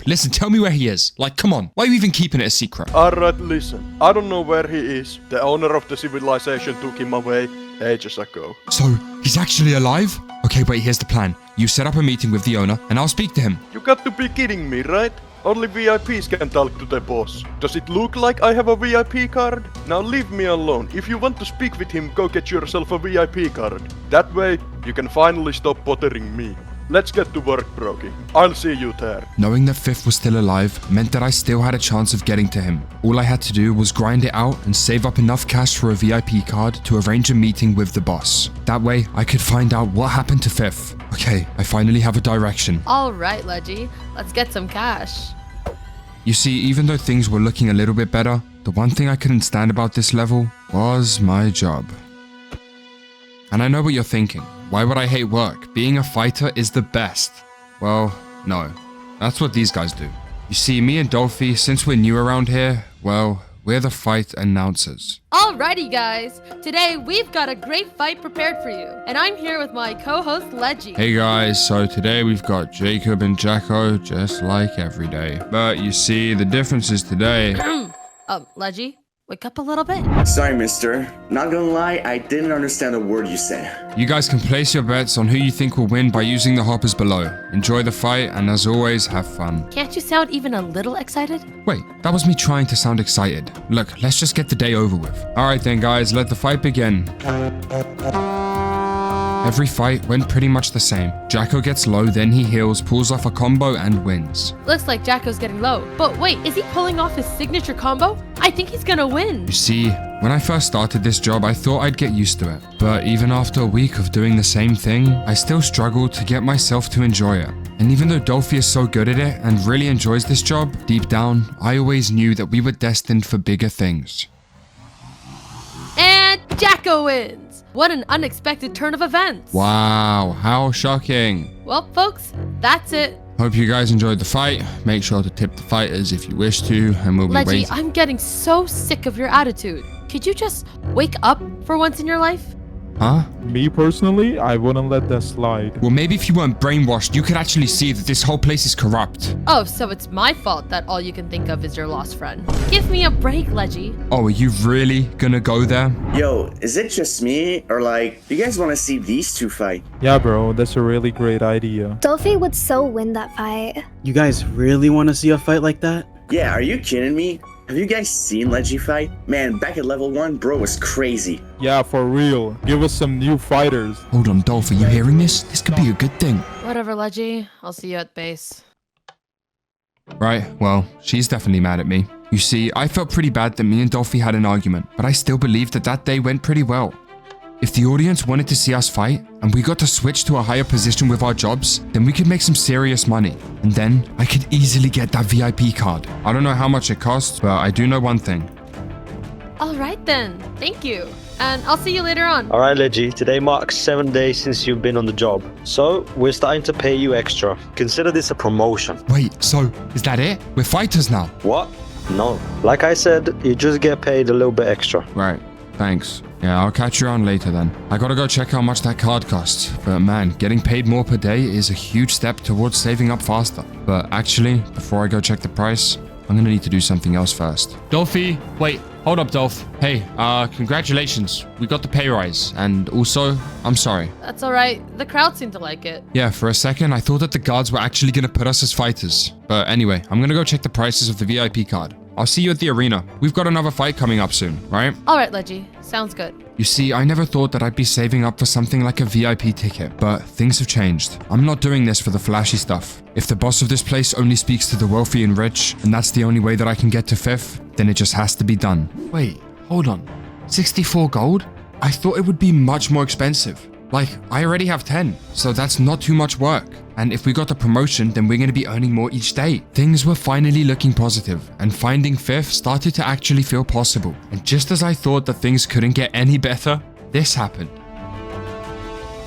Listen, tell me where he is. Like, come on. Why are you even keeping it a secret? Alright, listen. I don't know where he is. The owner of the civilization took him away ages ago. So, he's actually alive? Okay, wait, here's the plan. You set up a meeting with the owner, and I'll speak to him. You got to be kidding me, right? Only VIPs can talk to the boss. Does it look like I have a VIP card? Now leave me alone. If you want to speak with him, go get yourself a VIP card. That way, you can finally stop bothering me. Let's get to work, Brokey. I'll see you there. Knowing that Fifth was still alive meant that I still had a chance of getting to him. All I had to do was grind it out and save up enough cash for a VIP card to arrange a meeting with the boss. That way, I could find out what happened to Fifth. Okay, I finally have a direction. All right, Leggy. Let's get some cash. You see, even though things were looking a little bit better, the one thing I couldn't stand about this level was my job. And I know what you're thinking. Why would I hate work? Being a fighter is the best. Well, no. That's what these guys do. You see, me and Dolphy, since we're new around here, well, we're the fight announcers. Alrighty, guys. Today, we've got a great fight prepared for you. And I'm here with my co-host, Leggy. Hey guys, so today we've got Jacob and Jacko, just like every day. But you see, the difference is today... Leggy, wake up a little bit. Sorry, mister. Not gonna lie, I didn't understand a word you said. You guys can place your bets on who you think will win by using the hoppers below. Enjoy the fight, and as always, have fun. Can't you sound even a little excited? Wait, that was me trying to sound excited. Look, let's just get the day over with. Alright then guys, let the fight begin. Every fight went pretty much the same. Jacko gets low, then he heals, pulls off a combo, and wins. Looks like Jacko's getting low. But wait, is he pulling off his signature combo? I think he's gonna win. You see, when I first started this job, I thought I'd get used to it. But even after a week of doing the same thing, I still struggled to get myself to enjoy it. And even though Dolphy is so good at it and really enjoys this job, deep down, I always knew that we were destined for bigger things. And Jacko wins! What an unexpected turn of events! Wow, how shocking. Well, folks, that's it. Hope you guys enjoyed the fight. Make sure to tip the fighters if you wish to, and we'll be Leggy, waiting. I'm getting so sick of your attitude. Could you just wake up for once in your life? Huh? Me personally, I wouldn't let that slide. Well, maybe if you weren't brainwashed, you could actually see that this whole place is corrupt. Oh, so it's my fault that all you can think of is your lost friend. Give me a break, Leggy. Oh, are you really gonna go there? Yo, is it just me? Or like, do you guys want to see these two fight? Yeah, bro, that's a really great idea. Dolphy would so win that fight. You guys really want to see a fight like that? Yeah, are you kidding me? Have you guys seen Leggy fight? Man, back at level 1, bro was crazy. Yeah, for real. Give us some new fighters. Hold on, Dolph, are you hearing this? This could be a good thing. Whatever, Leggy. I'll see you at base. Right, well, she's definitely mad at me. You see, I felt pretty bad that me and Dolphy had an argument, but I still believed that that day went pretty well. If the audience wanted to see us fight, and we got to switch to a higher position with our jobs, then we could make some serious money. And then, I could easily get that VIP card. I don't know how much it costs, but I do know one thing. Alright then, thank you. And I'll see you later on. Alright, Leggy, today marks 7 days since you've been on the job. So, we're starting to pay you extra. Consider this a promotion. Wait, so, is that it? We're fighters now? What? No. Like I said, you just get paid a little bit extra. Right. Thanks. Yeah, I'll catch you on later then. I gotta go check how much that card costs. But man, getting paid more per day is a huge step towards saving up faster. But actually, before I go check the price, I'm gonna need to do something else first. Dolphy, wait, hold up, Dolph. Hey, congratulations. We got the pay rise. And also, I'm sorry. That's alright. The crowd seemed to like it. Yeah, for a second, I thought that the guards were actually gonna put us as fighters. But anyway, I'm gonna go check the prices of the VIP card. I'll see you at the arena. We've got another fight coming up soon, right? Alright, Leggy. Sounds good. You see, I never thought that I'd be saving up for something like a VIP ticket, but things have changed. I'm not doing this for the flashy stuff. If the boss of this place only speaks to the wealthy and rich, and that's the only way that I can get to 5th, then it just has to be done. Wait, hold on. 64 gold? I thought it would be much more expensive. Like, I already have 10, so that's not too much work. And if we got the promotion, then we're going to be earning more each day. Things were finally looking positive, and finding 5th started to actually feel possible. And just as I thought that things couldn't get any better, this happened.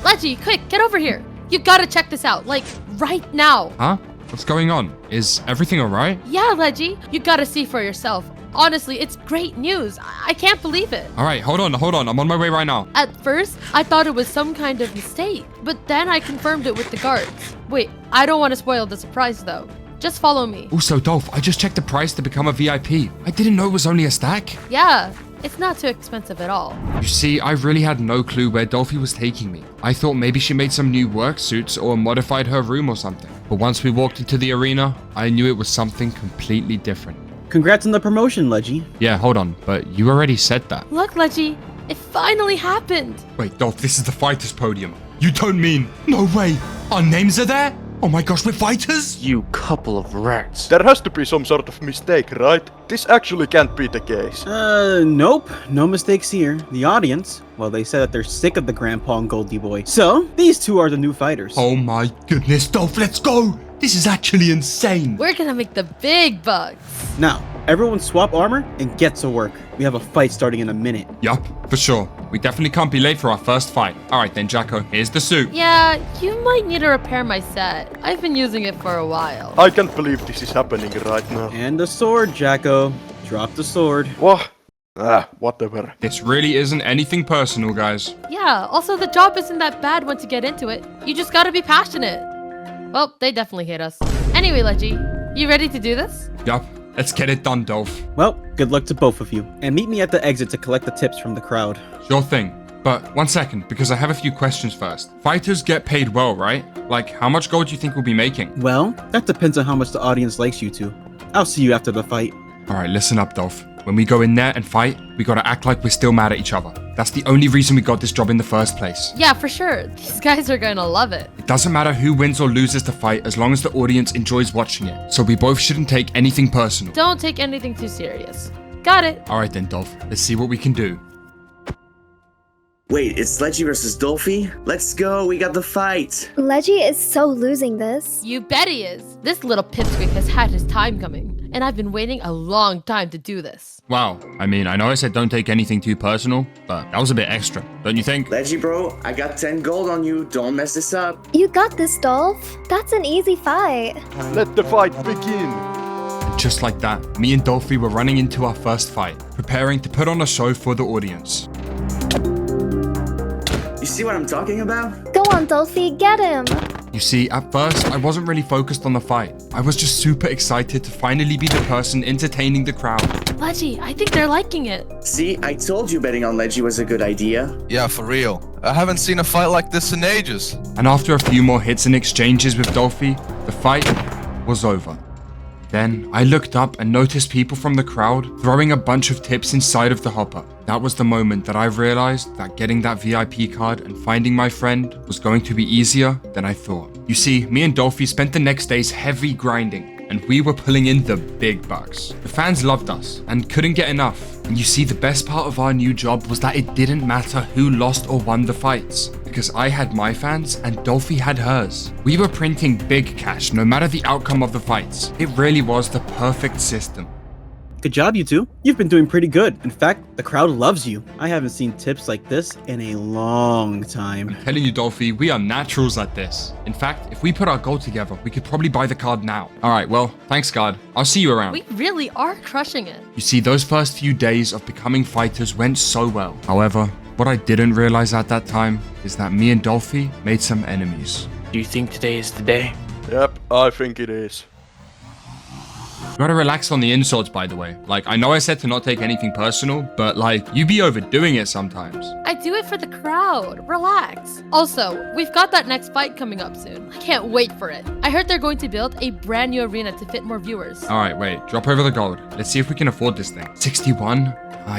Leggy, quick, get over here. You gotta check this out, like, right now. Huh? What's going on? Is everything alright? Yeah, Leggy, you gotta see for yourself. Honestly, it's great news. I can't believe it. Alright, hold on. I'm on my way right now. At first, I thought it was some kind of mistake, but then I confirmed it with the guards. Wait, I don't want to spoil the surprise though. Just follow me. Also, Dolph, I just checked the price to become a VIP. I didn't know it was only a stack. Yeah, it's not too expensive at all. You see, I really had no clue where Dolphy was taking me. I thought maybe she made some new work suits or modified her room or something. But once we walked into the arena, I knew it was something completely different. Congrats on the promotion, Leggy. Yeah, hold on, but you already said that. Look, Leggy, it finally happened. Wait, Dolph, this is the fighters podium. You don't mean... No way! Our names are there? Oh my gosh, we're fighters? You couple of rats. There has to be some sort of mistake, right? This actually can't be the case. Nope. No mistakes here. The audience, well, they said that they're sick of the Grandpa and Goldie Boy. So, these two are the new fighters. Oh my goodness, Dolph, let's go! This is actually insane. We're gonna make the big bucks. Now, everyone swap armor and get to work. We have a fight starting in a minute. Yup, for sure. We definitely can't be late for our first fight. Alright then, Jacko, here's the suit. Yeah, you might need to repair my set. I've been using it for a while. I can't believe this is happening right now. And the sword, Jacko. Drop the sword. What? Whatever. This really isn't anything personal, guys. Yeah, also the job isn't that bad once you get into it. You just gotta be passionate. Well, they definitely hate us. Anyway, Leggy, you ready to do this? Yup, let's get it done, Dolph. Well, good luck to both of you. And meet me at the exit to collect the tips from the crowd. Sure thing. But one second, because I have a few questions first. Fighters get paid well, right? Like, how much gold do you think we'll be making? Well, that depends on how much the audience likes you two. I'll see you after the fight. Alright, listen up, Dolph. When we go in there and fight, we gotta act like we're still mad at each other. That's the only reason we got this job in the first place. Yeah, for sure. These guys are gonna love it. It doesn't matter who wins or loses the fight as long as the audience enjoys watching it. So we both shouldn't take anything personal. Don't take anything too serious. Got it. Alright then, Dolph. Let's see what we can do. Wait, it's Leggy versus Dolphy? Let's go, we got the fight. Leggy is so losing this. You bet he is. This little pipsqueak has had his time coming, and I've been waiting a long time to do this. Wow. I mean, I know I said don't take anything too personal, but that was a bit extra, don't you think? Leggy bro, I got 10 gold on you. Don't mess this up. You got this, Dolph. That's an easy fight. Let the fight begin. And just like that, me and Dolphy were running into our first fight, preparing to put on a show for the audience. You see what I'm talking about? Go on, Dolphy, get him. You see, at first, I wasn't really focused on the fight. I was just super excited to finally be the person entertaining the crowd. Leggy, I think they're liking it. See, I told you betting on Leggy was a good idea. Yeah, for real. I haven't seen a fight like this in ages. And after a few more hits and exchanges with Dolphy, the fight was over. Then, I looked up and noticed people from the crowd throwing a bunch of tips inside of the hopper. That was the moment that I realized that getting that VIP card and finding my friend was going to be easier than I thought. You see, me and Dolphy spent the next days heavy grinding, and we were pulling in the big bucks. The fans loved us and couldn't get enough. And you see, the best part of our new job was that it didn't matter who lost or won the fights, because I had my fans and Dolphy had hers. We were printing big cash no matter the outcome of the fights. It really was the perfect system. Good job, you two. You've been doing pretty good. In fact, the crowd loves you. I haven't seen tips like this in a long time. I'm telling you, Dolphy, we are naturals at this. In fact, if we put our goal together, we could probably buy the card now. Alright, well, thanks, guard. I'll see you around. We really are crushing it. You see, those first few days of becoming fighters went so well. However, what I didn't realize at that time is that me and Dolphy made some enemies. Do you think today is the day? Yep, I think it is. You gotta relax on the insults, by the way. Like, I know I said to not take anything personal, but like, you be overdoing it sometimes. I do it for the crowd. Relax. Also, we've got that next fight coming up soon. I can't wait for it. I heard they're going to build a brand new arena to fit more viewers. Alright, wait. Drop over the gold. Let's see if we can afford this thing. 61?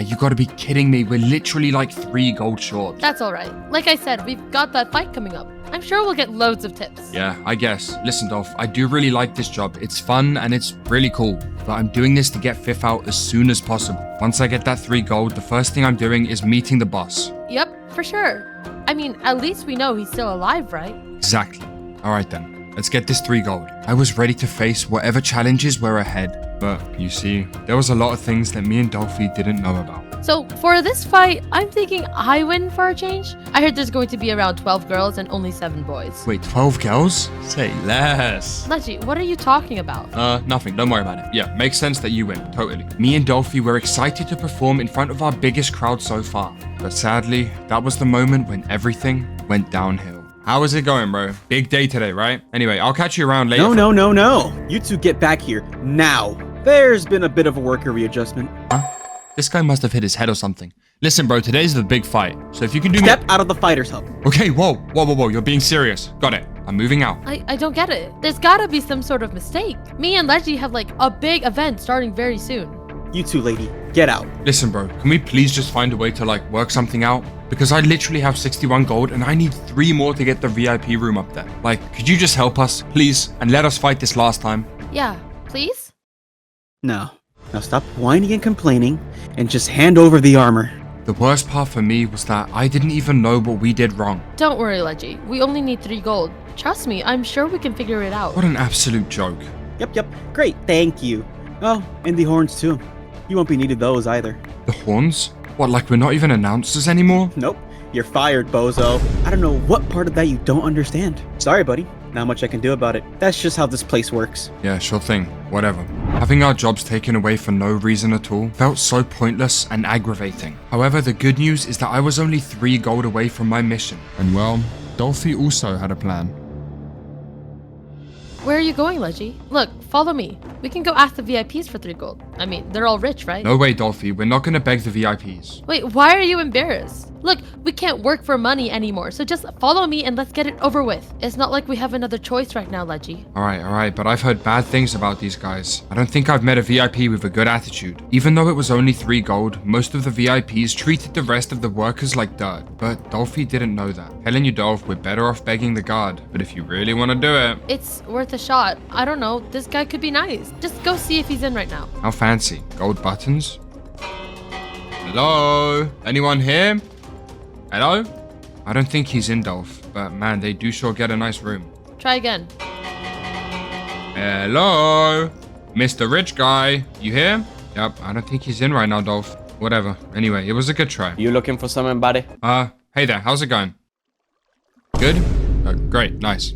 You gotta be kidding me. We're literally like 3 gold short. That's alright. Like I said, we've got that fight coming up. I'm sure we'll get loads of tips. Yeah, I guess. Listen, Dolph, I do really like this job. It's fun and it's really cool. But I'm doing this to get 5th out as soon as possible. Once I get that 3 gold, the first thing I'm doing is meeting the boss. Yep, for sure. I mean, at least we know he's still alive, right? Exactly. Alright then, let's get this 3 gold. I was ready to face whatever challenges were ahead, but you see, there was a lot of things that me and Dolphy didn't know about. So for this fight, I'm thinking I win for a change. I heard there's going to be around 12 girls and only 7 boys. Wait, 12 girls? Say less. Leggy, what are you talking about? Nothing, don't worry about it. Yeah, makes sense that you win, totally. Me and Dolphy were excited to perform in front of our biggest crowd so far. But sadly, that was the moment when everything went downhill. How is it going, bro? Big day today, right? Anyway, I'll catch you around later. No. You two get back here, now. There's been a bit of a worker readjustment. Huh? This guy must have hit his head or something. Listen, bro, today's the big fight. So if you can do Step out of the fighter's hub. Okay, whoa. You're being serious. Got it. I'm moving out. I don't get it. There's gotta be some sort of mistake. Me and Leggy have like a big event starting very soon. You two, lady, get out. Listen, bro, can we please just find a way to like work something out? Because I literally have 61 gold and I need 3 more to get the VIP room up there. Like, could you just help us, please? And let us fight this last time? Yeah, please? No. Now stop whining and complaining and just hand over the armor. The worst part for me was that I didn't even know what we did wrong. Don't worry, Leggy. We only need 3 gold. Trust me, I'm sure we can figure it out. What an absolute joke. Yep. Great, thank you. Oh, and the horns too. You won't be needed those either. The horns? What, like we're not even announcers anymore? Nope. You're fired, bozo. I don't know what part of that you don't understand. Sorry, buddy. Not much I can do about it. That's just how this place works. Yeah, sure thing. Whatever. Having our jobs taken away for no reason at all felt so pointless and aggravating. However, the good news is that I was only 3 gold away from my mission. And well, Dolphy also had a plan. Where are you going, Leggy? Look, follow me. We can go ask the VIPs for 3 gold. I mean, they're all rich, right? No way, Dolphy. We're not gonna beg the VIPs. Wait, why are you embarrassed? Look, we can't work for money anymore, so just follow me and let's get it over with. It's not like we have another choice right now, Leggy. Alright, but I've heard bad things about these guys. I don't think I've met a VIP with a good attitude. Even though it was only 3 gold, most of the VIPs treated the rest of the workers like dirt. But Dolphy didn't know that. Telling you, Dolph, we're better off begging the guard. But if you really want to do it... It's worth a shot. I don't know, this guy could be nice. Just go see if he's in right now. How fancy. Gold buttons? Hello? Anyone here? Hello? I don't think he's in, Dolph. But man, they do sure get a nice room. Try again. Hello? Mr. Rich Guy, you here? Yep, I don't think he's in right now, Dolph. Whatever. Anyway, it was a good try. You looking for something, buddy? Hey there, how's it going? Good? Great, nice.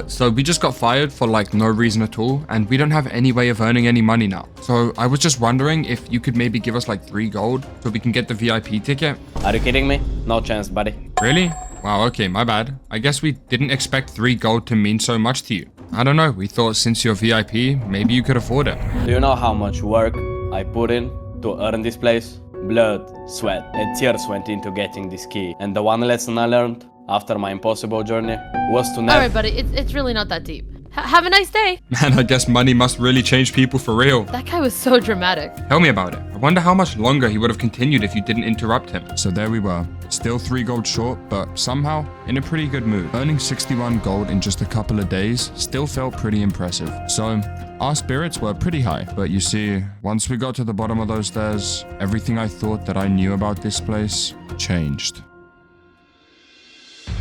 So we just got fired for like no reason at all, and we don't have any way of earning any money now. So I was just wondering if you could maybe give us like 3 gold so we can get the VIP ticket. Are you kidding me? No chance, buddy. Really? Wow, okay, my bad. I guess we didn't expect 3 gold to mean so much to you. I don't know, we thought since you're VIP, maybe you could afford it. Do you know how much work I put in to earn this place? Blood, sweat, and tears went into getting this key. And the one lesson I learned after my impossible journey was to never... Alright, buddy, it's really not that deep. Have a nice day. Man, I guess money must really change people for real. That guy was so dramatic. Tell me about it. I wonder how much longer he would have continued if you didn't interrupt him. So there we were. Still 3 gold short, but somehow in a pretty good mood. Earning 61 gold in just a couple of days still felt pretty impressive. So our spirits were pretty high. But you see, once we got to the bottom of those stairs, everything I thought that I knew about this place changed.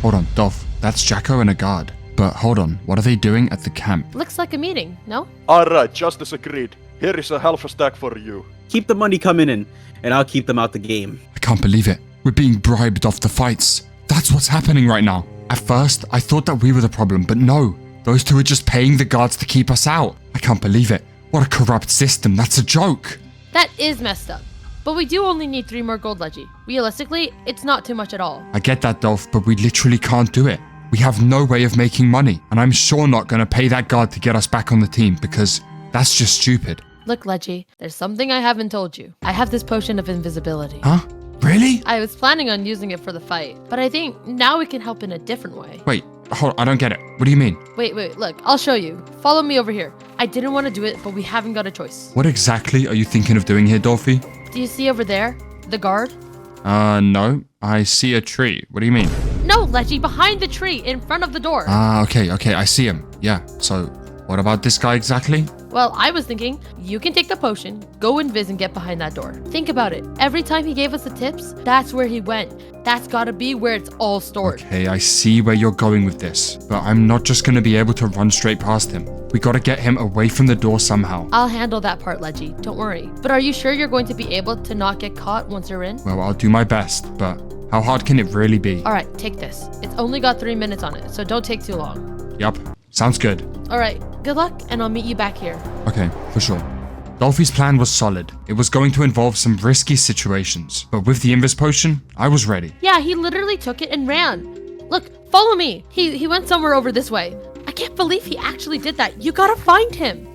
Hold on, Dolph. That's Jacko and a guard. But hold on, what are they doing at the camp? Looks like a meeting, no? Alright, just as agreed. Here is a half a stack for you. Keep the money coming in, and I'll keep them out the game. I can't believe it. We're being bribed off the fights. That's what's happening right now. At first, I thought that we were the problem, but no. Those two are just paying the guards to keep us out. I can't believe it. What a corrupt system. That's a joke. That is messed up. But we do only need 3 more gold, Leggy. Realistically, it's not too much at all. I get that, Dolph, but we literally can't do it. We have no way of making money, and I'm sure not going to pay that guard to get us back on the team, because that's just stupid. Look, Leggy, there's something I haven't told you. I have this potion of invisibility. Huh? Really? I was planning on using it for the fight, but I think now we can help in a different way. Wait, hold on, I don't get it. What do you mean? Wait, look, I'll show you. Follow me over here. I didn't want to do it, but we haven't got a choice. What exactly are you thinking of doing here, Dolphy? Do you see over there? The guard? No. I see a tree. What do you mean? No, Leggy, behind the tree, in front of the door. Okay, I see him. Yeah, so What about this guy exactly? Well, I was thinking, you can take the potion, go invis and get behind that door. Think about it. Every time he gave us the tips, that's where he went. That's gotta be where it's all stored. Okay, I see where you're going with this, but I'm not just gonna be able to run straight past him. We gotta get him away from the door somehow. I'll handle that part, Leggy. Don't worry. But are you sure you're going to be able to not get caught once you're in? Well, I'll do my best, but how hard can it really be? Alright, take this. It's only got 3 minutes on it, so don't take too long. Yup, sounds good. Alright, good luck, and I'll meet you back here. Okay, for sure. Dolphy's plan was solid. It was going to involve some risky situations, but with the Invis potion, I was ready. Yeah, he literally took it and ran. Look, follow me. He went somewhere over this way. I can't believe he actually did that. You gotta find him.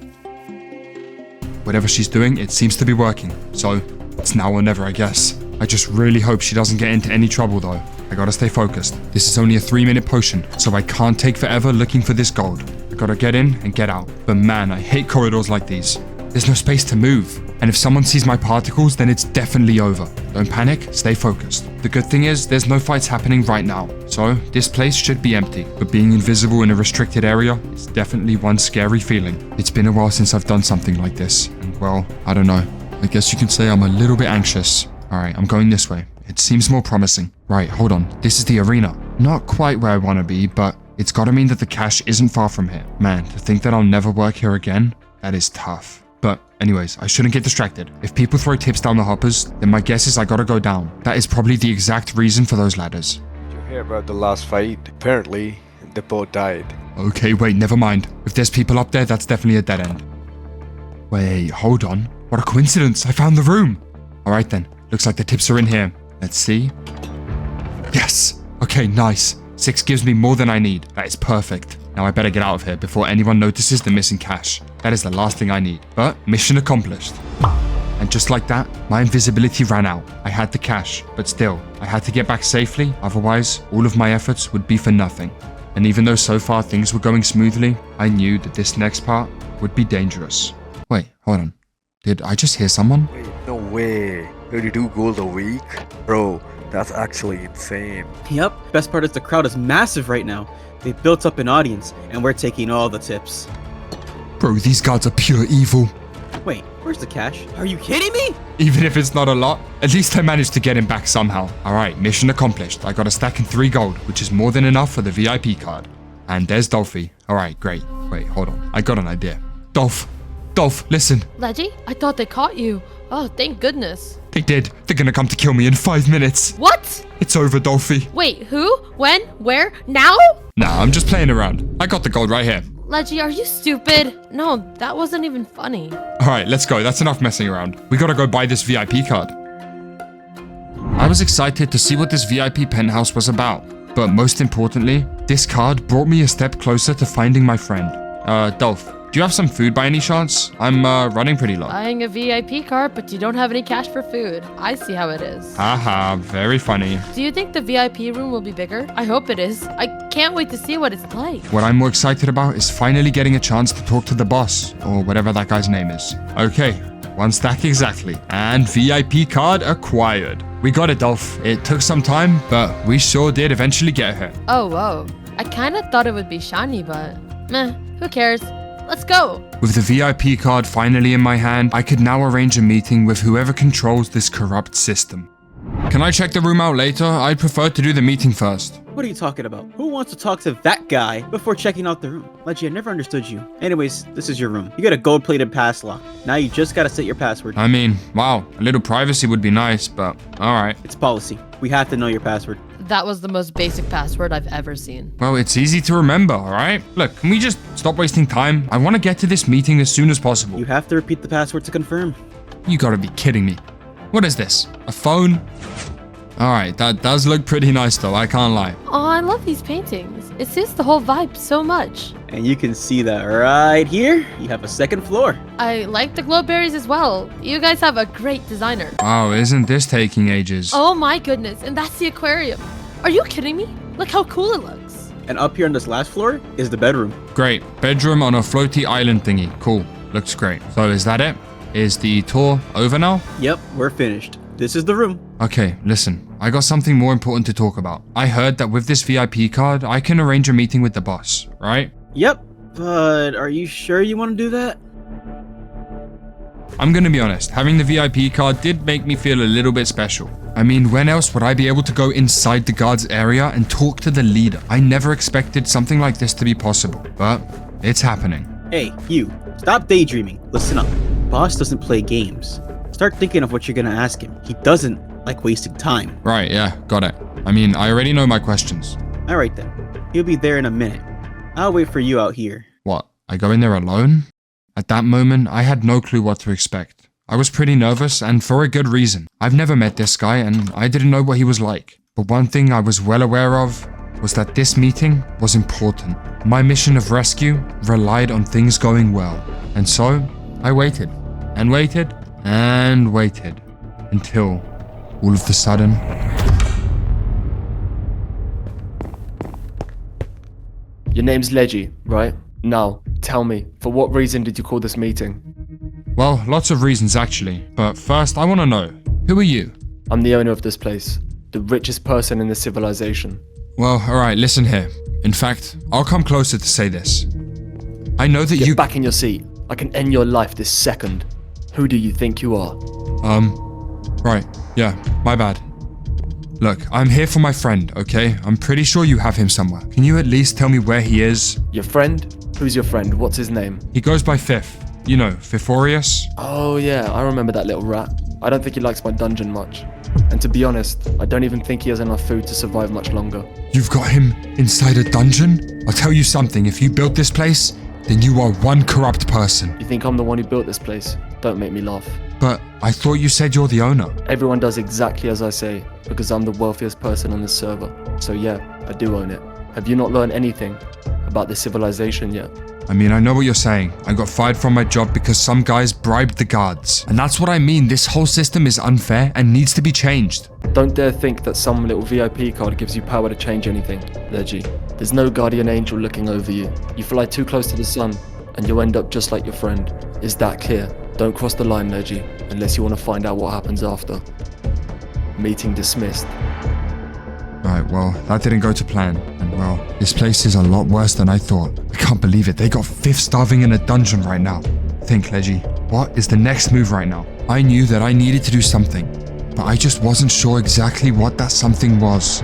Whatever she's doing, it seems to be working. So, it's now or never, I guess. I just really hope she doesn't get into any trouble though. I gotta stay focused. This is only a 3-minute potion, so I can't take forever looking for this gold. I gotta get in and get out. But man, I hate corridors like these. There's no space to move. And if someone sees my particles, then it's definitely over. Don't panic, stay focused. The good thing is, there's no fights happening right now. So, this place should be empty. But being invisible in a restricted area is definitely one scary feeling. It's been a while since I've done something like this. And well, I don't know. I guess you can say I'm a little bit anxious. Alright, I'm going this way. It seems more promising. Right, hold on. This is the arena. Not quite where I want to be, but it's gotta mean that the cache isn't far from here. Man, to think that I'll never work here again, that is tough. But anyways, I shouldn't get distracted. If people throw tips down the hoppers, then my guess is I gotta go down. That is probably the exact reason for those ladders. Did you hear about the last fight? Apparently, the boat died. Okay, wait, never mind. If there's people up there, that's definitely a dead end. Wait, hold on. What a coincidence, I found the room. Alright then, looks like the tips are in here. Let's see. Yes! Okay, nice. 6 gives me more than I need. That is perfect. Now I better get out of here before anyone notices the missing cache. That is the last thing I need. But mission accomplished. And just like that, my invisibility ran out. I had the cache, but still, I had to get back safely, otherwise all of my efforts would be for nothing. And even though so far things were going smoothly, I knew that this next part would be dangerous. Wait, hold on. Did I just hear someone? Wait, no way. 32 gold a week? Bro, that's actually insane. Yep, best part is the crowd is massive right now. They built up an audience, and we're taking all the tips. Bro, these guards are pure evil. Wait, where's the cash? Are you kidding me? Even if it's not a lot, at least I managed to get him back somehow. Alright, mission accomplished. I got a stack and 3 gold, which is more than enough for the VIP card. And there's Dolphy. Alright, great. Wait, hold on. I got an idea. Dolph, listen. Leggy, I thought they caught you. Oh, thank goodness. They did. They're gonna come to kill me in 5 minutes. What? It's over, Dolphy. Wait, who? When? Where? Now? Nah, I'm just playing around. I got the gold right here. Leggy, are you stupid? No, that wasn't even funny. Alright, let's go. That's enough messing around. We gotta go buy this VIP card. I was excited to see what this VIP penthouse was about. But most importantly, this card brought me a step closer to finding my friend. Dolph, do you have some food by any chance? I'm running pretty low. Buying a VIP card, but you don't have any cash for food. I see how it is. Haha, very funny. Do you think the VIP room will be bigger? I hope it is. I can't wait to see what it's like. What I'm more excited about is finally getting a chance to talk to the boss, or whatever that guy's name is. Okay, 1 stack exactly. And VIP card acquired. We got it, Dolph. It took some time, but we sure did eventually get her. Oh, whoa. I kind of thought it would be shiny, but meh, who cares? Let's go! With the VIP card finally in my hand, I could now arrange a meeting with whoever controls this corrupt system. Can I check the room out later? I'd prefer to do the meeting first. What are you talking about? Who wants to talk to that guy before checking out the room? Leggy, I never understood you. Anyways, this is your room. You got a gold-plated pass lock. Now you just gotta set your password. I mean, wow, a little privacy would be nice, but alright. It's policy. We have to know your password. That was the most basic password I've ever seen. Well, it's easy to remember, alright? Look, can we just stop wasting time? I want to get to this meeting as soon as possible. You have to repeat the password to confirm. You gotta be kidding me. What is this? A phone? Alright, that does look pretty nice though, I can't lie. Oh, I love these paintings. It suits the whole vibe so much. And you can see that right here. You have a second floor. I like the glow berries as well. You guys have a great designer. Wow, isn't this taking ages? Oh my goodness, and that's the aquarium. Are you kidding me? Look how cool it looks. And up here on this last floor is the bedroom. Great. Bedroom on a floaty island thingy. Cool. Looks great. So is that it? Is the tour over now? Yep, we're finished. This is the room. Okay, listen. I got something more important to talk about. I heard that with this VIP card, I can arrange a meeting with the boss, right? Yep. But are you sure you want to do that? I'm gonna be honest, having the VIP card did make me feel a little bit special. I mean, when else would I be able to go inside the guards area and talk to the leader? I never expected something like this to be possible, but it's happening. Hey, you. Stop daydreaming. Listen up. Boss doesn't play games. Start thinking of what you're gonna ask him. He doesn't like wasting time. Right, yeah, got it. I mean, I already know my questions. Alright then. He'll be there in a minute. I'll wait for you out here. What, I go in there alone? At that moment, I had no clue what to expect. I was pretty nervous, and for a good reason. I've never met this guy, and I didn't know what he was like. But one thing I was well aware of was that this meeting was important. My mission of rescue relied on things going well. And so, I waited, and waited, and waited, until, all of a sudden... Your name's Leggy, right? Now, tell me, for what reason did you call this meeting? Well, lots of reasons actually, but first I want to know, who are you? I'm the owner of this place, the richest person in the civilization. Well, alright, listen here. In fact, I'll come closer to say this. I know that Get back in your seat. I can end your life this second. Who do you think you are? Right, yeah, my bad. Look, I'm here for my friend, okay? I'm pretty sure you have him somewhere. Can you at least tell me where he is? Your friend? Who's your friend? What's his name? He goes by Fifth. You know, Fiforius? Oh yeah, I remember that little rat. I don't think he likes my dungeon much. And to be honest, I don't even think he has enough food to survive much longer. You've got him inside a dungeon? I'll tell you something, if you built this place, then you are one corrupt person. You think I'm the one who built this place? Don't make me laugh. But I thought you said you're the owner. Everyone does exactly as I say, because I'm the wealthiest person on this server. So yeah, I do own it. Have you not learned anything about this civilization yet? I mean, I know what you're saying. I got fired from my job because some guys bribed the guards. And that's what I mean. This whole system is unfair and needs to be changed. Don't dare think that some little VIP card gives you power to change anything, Leggy. There's no guardian angel looking over you. You fly too close to the sun, and you'll end up just like your friend. Is that clear? Don't cross the line, Leggy, unless you want to find out what happens after. Meeting dismissed. Right, well, that didn't go to plan. And well, this place is a lot worse than I thought. I can't believe it. They got Fifth starving in a dungeon right now. Think, Leggy, what is the next move right now? I knew that I needed to do something, but I just wasn't sure exactly what that something was.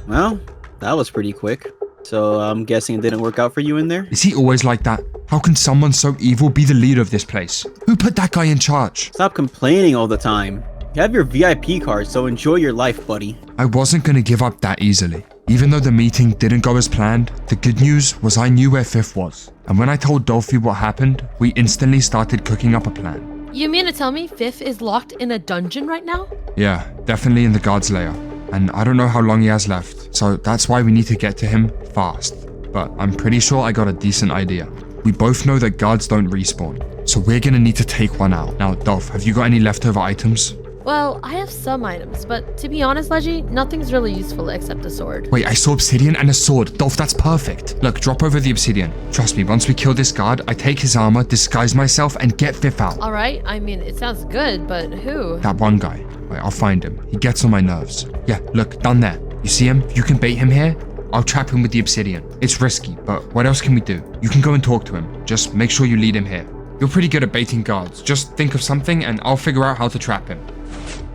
Well, that was pretty quick. So I'm guessing it didn't work out for you in there? Is he always like that? How can someone so evil be the leader of this place? Who put that guy in charge? Stop complaining all the time. You have your VIP card, so enjoy your life, buddy. I wasn't gonna give up that easily. Even though the meeting didn't go as planned, the good news was I knew where Fifth was. And when I told Dolphy what happened, we instantly started cooking up a plan. You mean to tell me Fifth is locked in a dungeon right now? Yeah, definitely in the guard's lair. And I don't know how long he has left, so that's why we need to get to him fast. But I'm pretty sure I got a decent idea. We both know that guards don't respawn, so we're gonna need to take one out. Now, Dolph, have you got any leftover items? Well, I have some items, but to be honest, Leggy, nothing's really useful except a sword. Wait, I saw obsidian and a sword. Dolph, that's perfect. Look, drop over the obsidian. Trust me, once we kill this guard, I take his armor, disguise myself, and get Fifth out. Alright, I mean, it sounds good, but who? That one guy. Wait, I'll find him. He gets on my nerves. Yeah, look, down there. You see him? You can bait him here. I'll trap him with the obsidian. It's risky, but what else can we do? You can go and talk to him. Just make sure you lead him here. You're pretty good at baiting guards. Just think of something and I'll figure out how to trap him.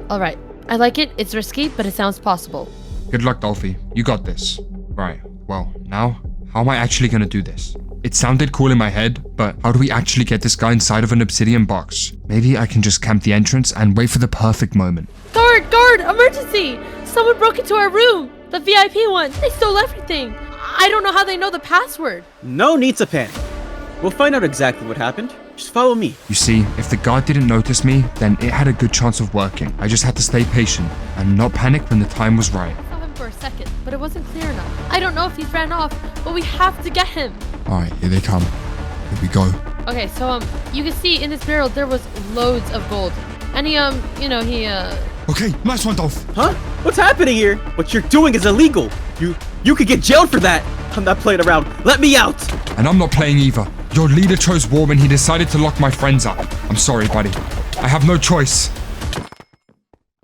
Alright, I like it. It's risky, but it sounds possible. Good luck, Dolphy. You got this. Right, well, now, how am I actually gonna do this? It sounded cool in my head, but how do we actually get this guy inside of an obsidian box? Maybe I can just camp the entrance and wait for the perfect moment. Guard! Guard! Emergency! Someone broke into our room! The VIP one! They stole everything! I don't know how they know the password. No need to panic. We'll find out exactly what happened. Just follow me. You see, if the guard didn't notice me, then it had a good chance of working. I just had to stay patient and not panic when the time was right. I saw him for a second, but it wasn't clear enough. I don't know if he ran off, but we have to get him. Alright, here they come. Here we go. Okay, so you can see in this barrel there was loads of gold. And he Okay, nice one, Dolph. Huh? What's happening here? What you're doing is illegal. You could get jailed for that. I'm not playing around. Let me out. And I'm not playing either. Your leader chose war when he decided to lock my friends up. I'm sorry, buddy. I have no choice.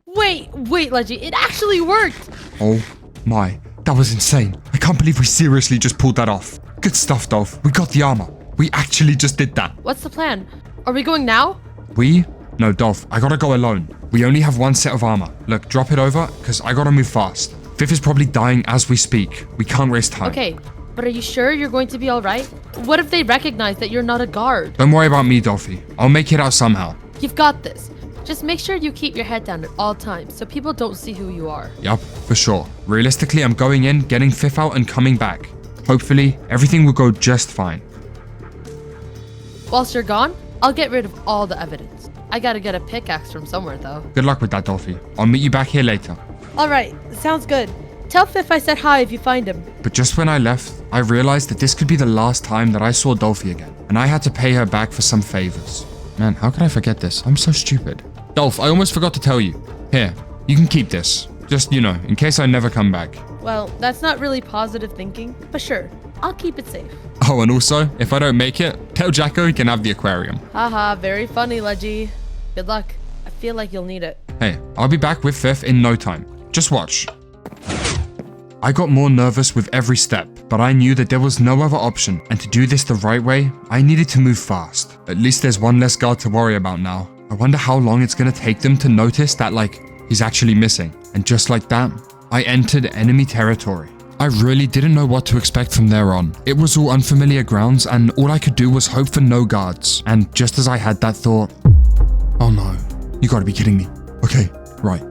Wait, Leggy, it actually worked. Oh my, that was insane. I can't believe we seriously just pulled that off. Good stuff, Dolph. We got the armor. We actually just did that. What's the plan? Are we going now? We? No, Dolph, I gotta go alone. We only have one set of armor. Look, drop it over, because I gotta move fast. Fifth is probably dying as we speak. We can't waste time. Okay, but are you sure you're going to be alright? What if they recognize that you're not a guard? Don't worry about me, Dolphy. I'll make it out somehow. You've got this. Just make sure you keep your head down at all times so people don't see who you are. Yup, for sure. Realistically, I'm going in, getting Fifth out, and coming back. Hopefully, everything will go just fine. Whilst you're gone, I'll get rid of all the evidence. I gotta get a pickaxe from somewhere though. Good luck with that, Dolphy. I'll meet you back here later. Alright, sounds good. Tell Fifth I said hi if you find him. But just when I left, I realized that this could be the last time that I saw Dolphy again, and I had to pay her back for some favors. Man, how could I forget this? I'm so stupid. Dolph, I almost forgot to tell you. Here, you can keep this. Just, you know, in case I never come back. Well, that's not really positive thinking, but sure, I'll keep it safe. Oh, and also, if I don't make it, tell Jacko he can have the aquarium. Haha, very funny, Leggy. Good luck. I feel like you'll need it. Hey, I'll be back with Fifth in no time. Just watch. I got more nervous with every step, but I knew that there was no other option, and to do this the right way, I needed to move fast. At least there's one less guard to worry about now. I wonder how long it's gonna take them to notice that, like, he's actually missing. And just like that, I entered enemy territory. I really didn't know what to expect from there on. It was all unfamiliar grounds, and all I could do was hope for no guards. And just as I had that thought, oh no, you gotta be kidding me. Okay, right,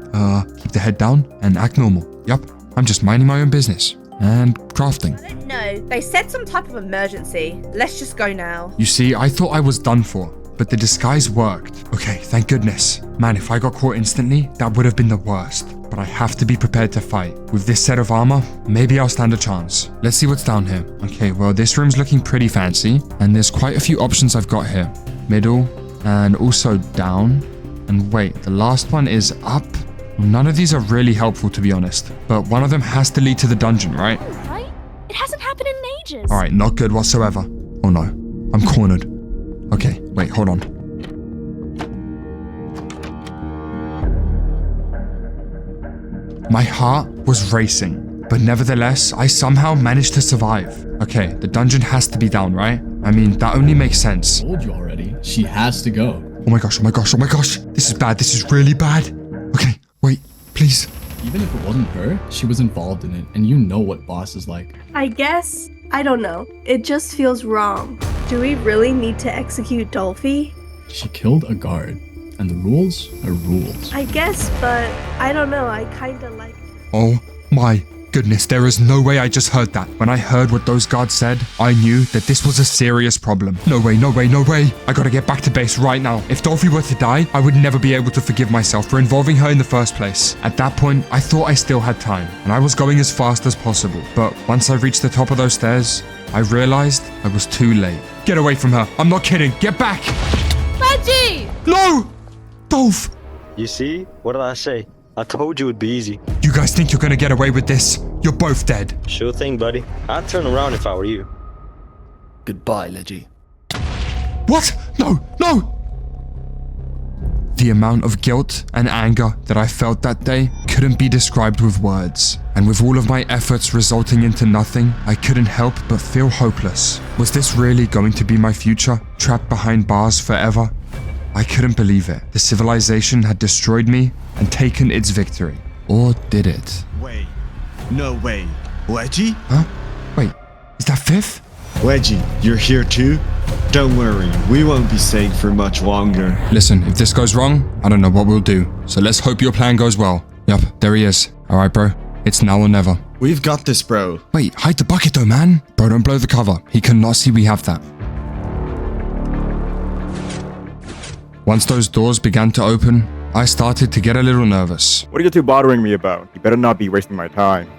keep the head down and act normal. Yup, I'm just minding my own business and crafting. No, they said some type of emergency. Let's just go now. You see, I thought I was done for, but the disguise worked. Okay, thank goodness. Man, if I got caught instantly, that would have been the worst. But I have to be prepared to fight. With this set of armor, maybe I'll stand a chance. Let's see what's down here. Okay, well, this room's looking pretty fancy, and there's quite a few options I've got here. Middle, and also down. And wait, the last one is up? None of these are really helpful, to be honest. But one of them has to lead to the dungeon, right? Right? It hasn't happened in ages. Alright, not good whatsoever. Oh no, I'm cornered. Okay, wait, hold on. My heart was racing, but nevertheless, I somehow managed to survive. Okay, the dungeon has to be down, right? I mean, that only makes sense. I told you already. She has to go. Oh my gosh, oh my gosh, oh my gosh. This is bad, this is really bad. Okay, wait, please. Even if it wasn't her, she was involved in it, and you know what boss is like. I guess, I don't know. It just feels wrong. Do we really need to execute Dolphy? She killed a guard, and the rules are rules. I guess, but I don't know. I kinda like... Oh my goodness, there is no way I just heard that. When I heard what those guards said, I knew that this was a serious problem. No way, no way, no way. I gotta get back to base right now. If Dolphy were to die, I would never be able to forgive myself for involving her in the first place. At that point, I thought I still had time, and I was going as fast as possible. But once I reached the top of those stairs, I realized I was too late. Get away from her. I'm not kidding. Get back. Reggie! No! Dolph! You see? What did I say? I told you it'd be easy. You guys think you're gonna get away with this? You're both dead. Sure thing, buddy. I'd turn around if I were you. Goodbye, Leggy. What? No, no! The amount of guilt and anger that I felt that day couldn't be described with words. And with all of my efforts resulting into nothing, I couldn't help but feel hopeless. Was this really going to be my future, trapped behind bars forever? I couldn't believe it. The civilization had destroyed me and taken its victory. Or did it? Wait. No way. Wedgie? Huh? Wait, is that Fifth? Wedgie, you're here too? Don't worry, we won't be staying for much longer. Listen, if this goes wrong, I don't know what we'll do. So let's hope your plan goes well. Yup, there he is. Alright, bro. It's now or never. We've got this, bro. Wait, hide the bucket though, man. Bro, don't blow the cover. He cannot see we have that. Once those doors began to open, I started to get a little nervous. What are you two bothering me about? You better not be wasting my time.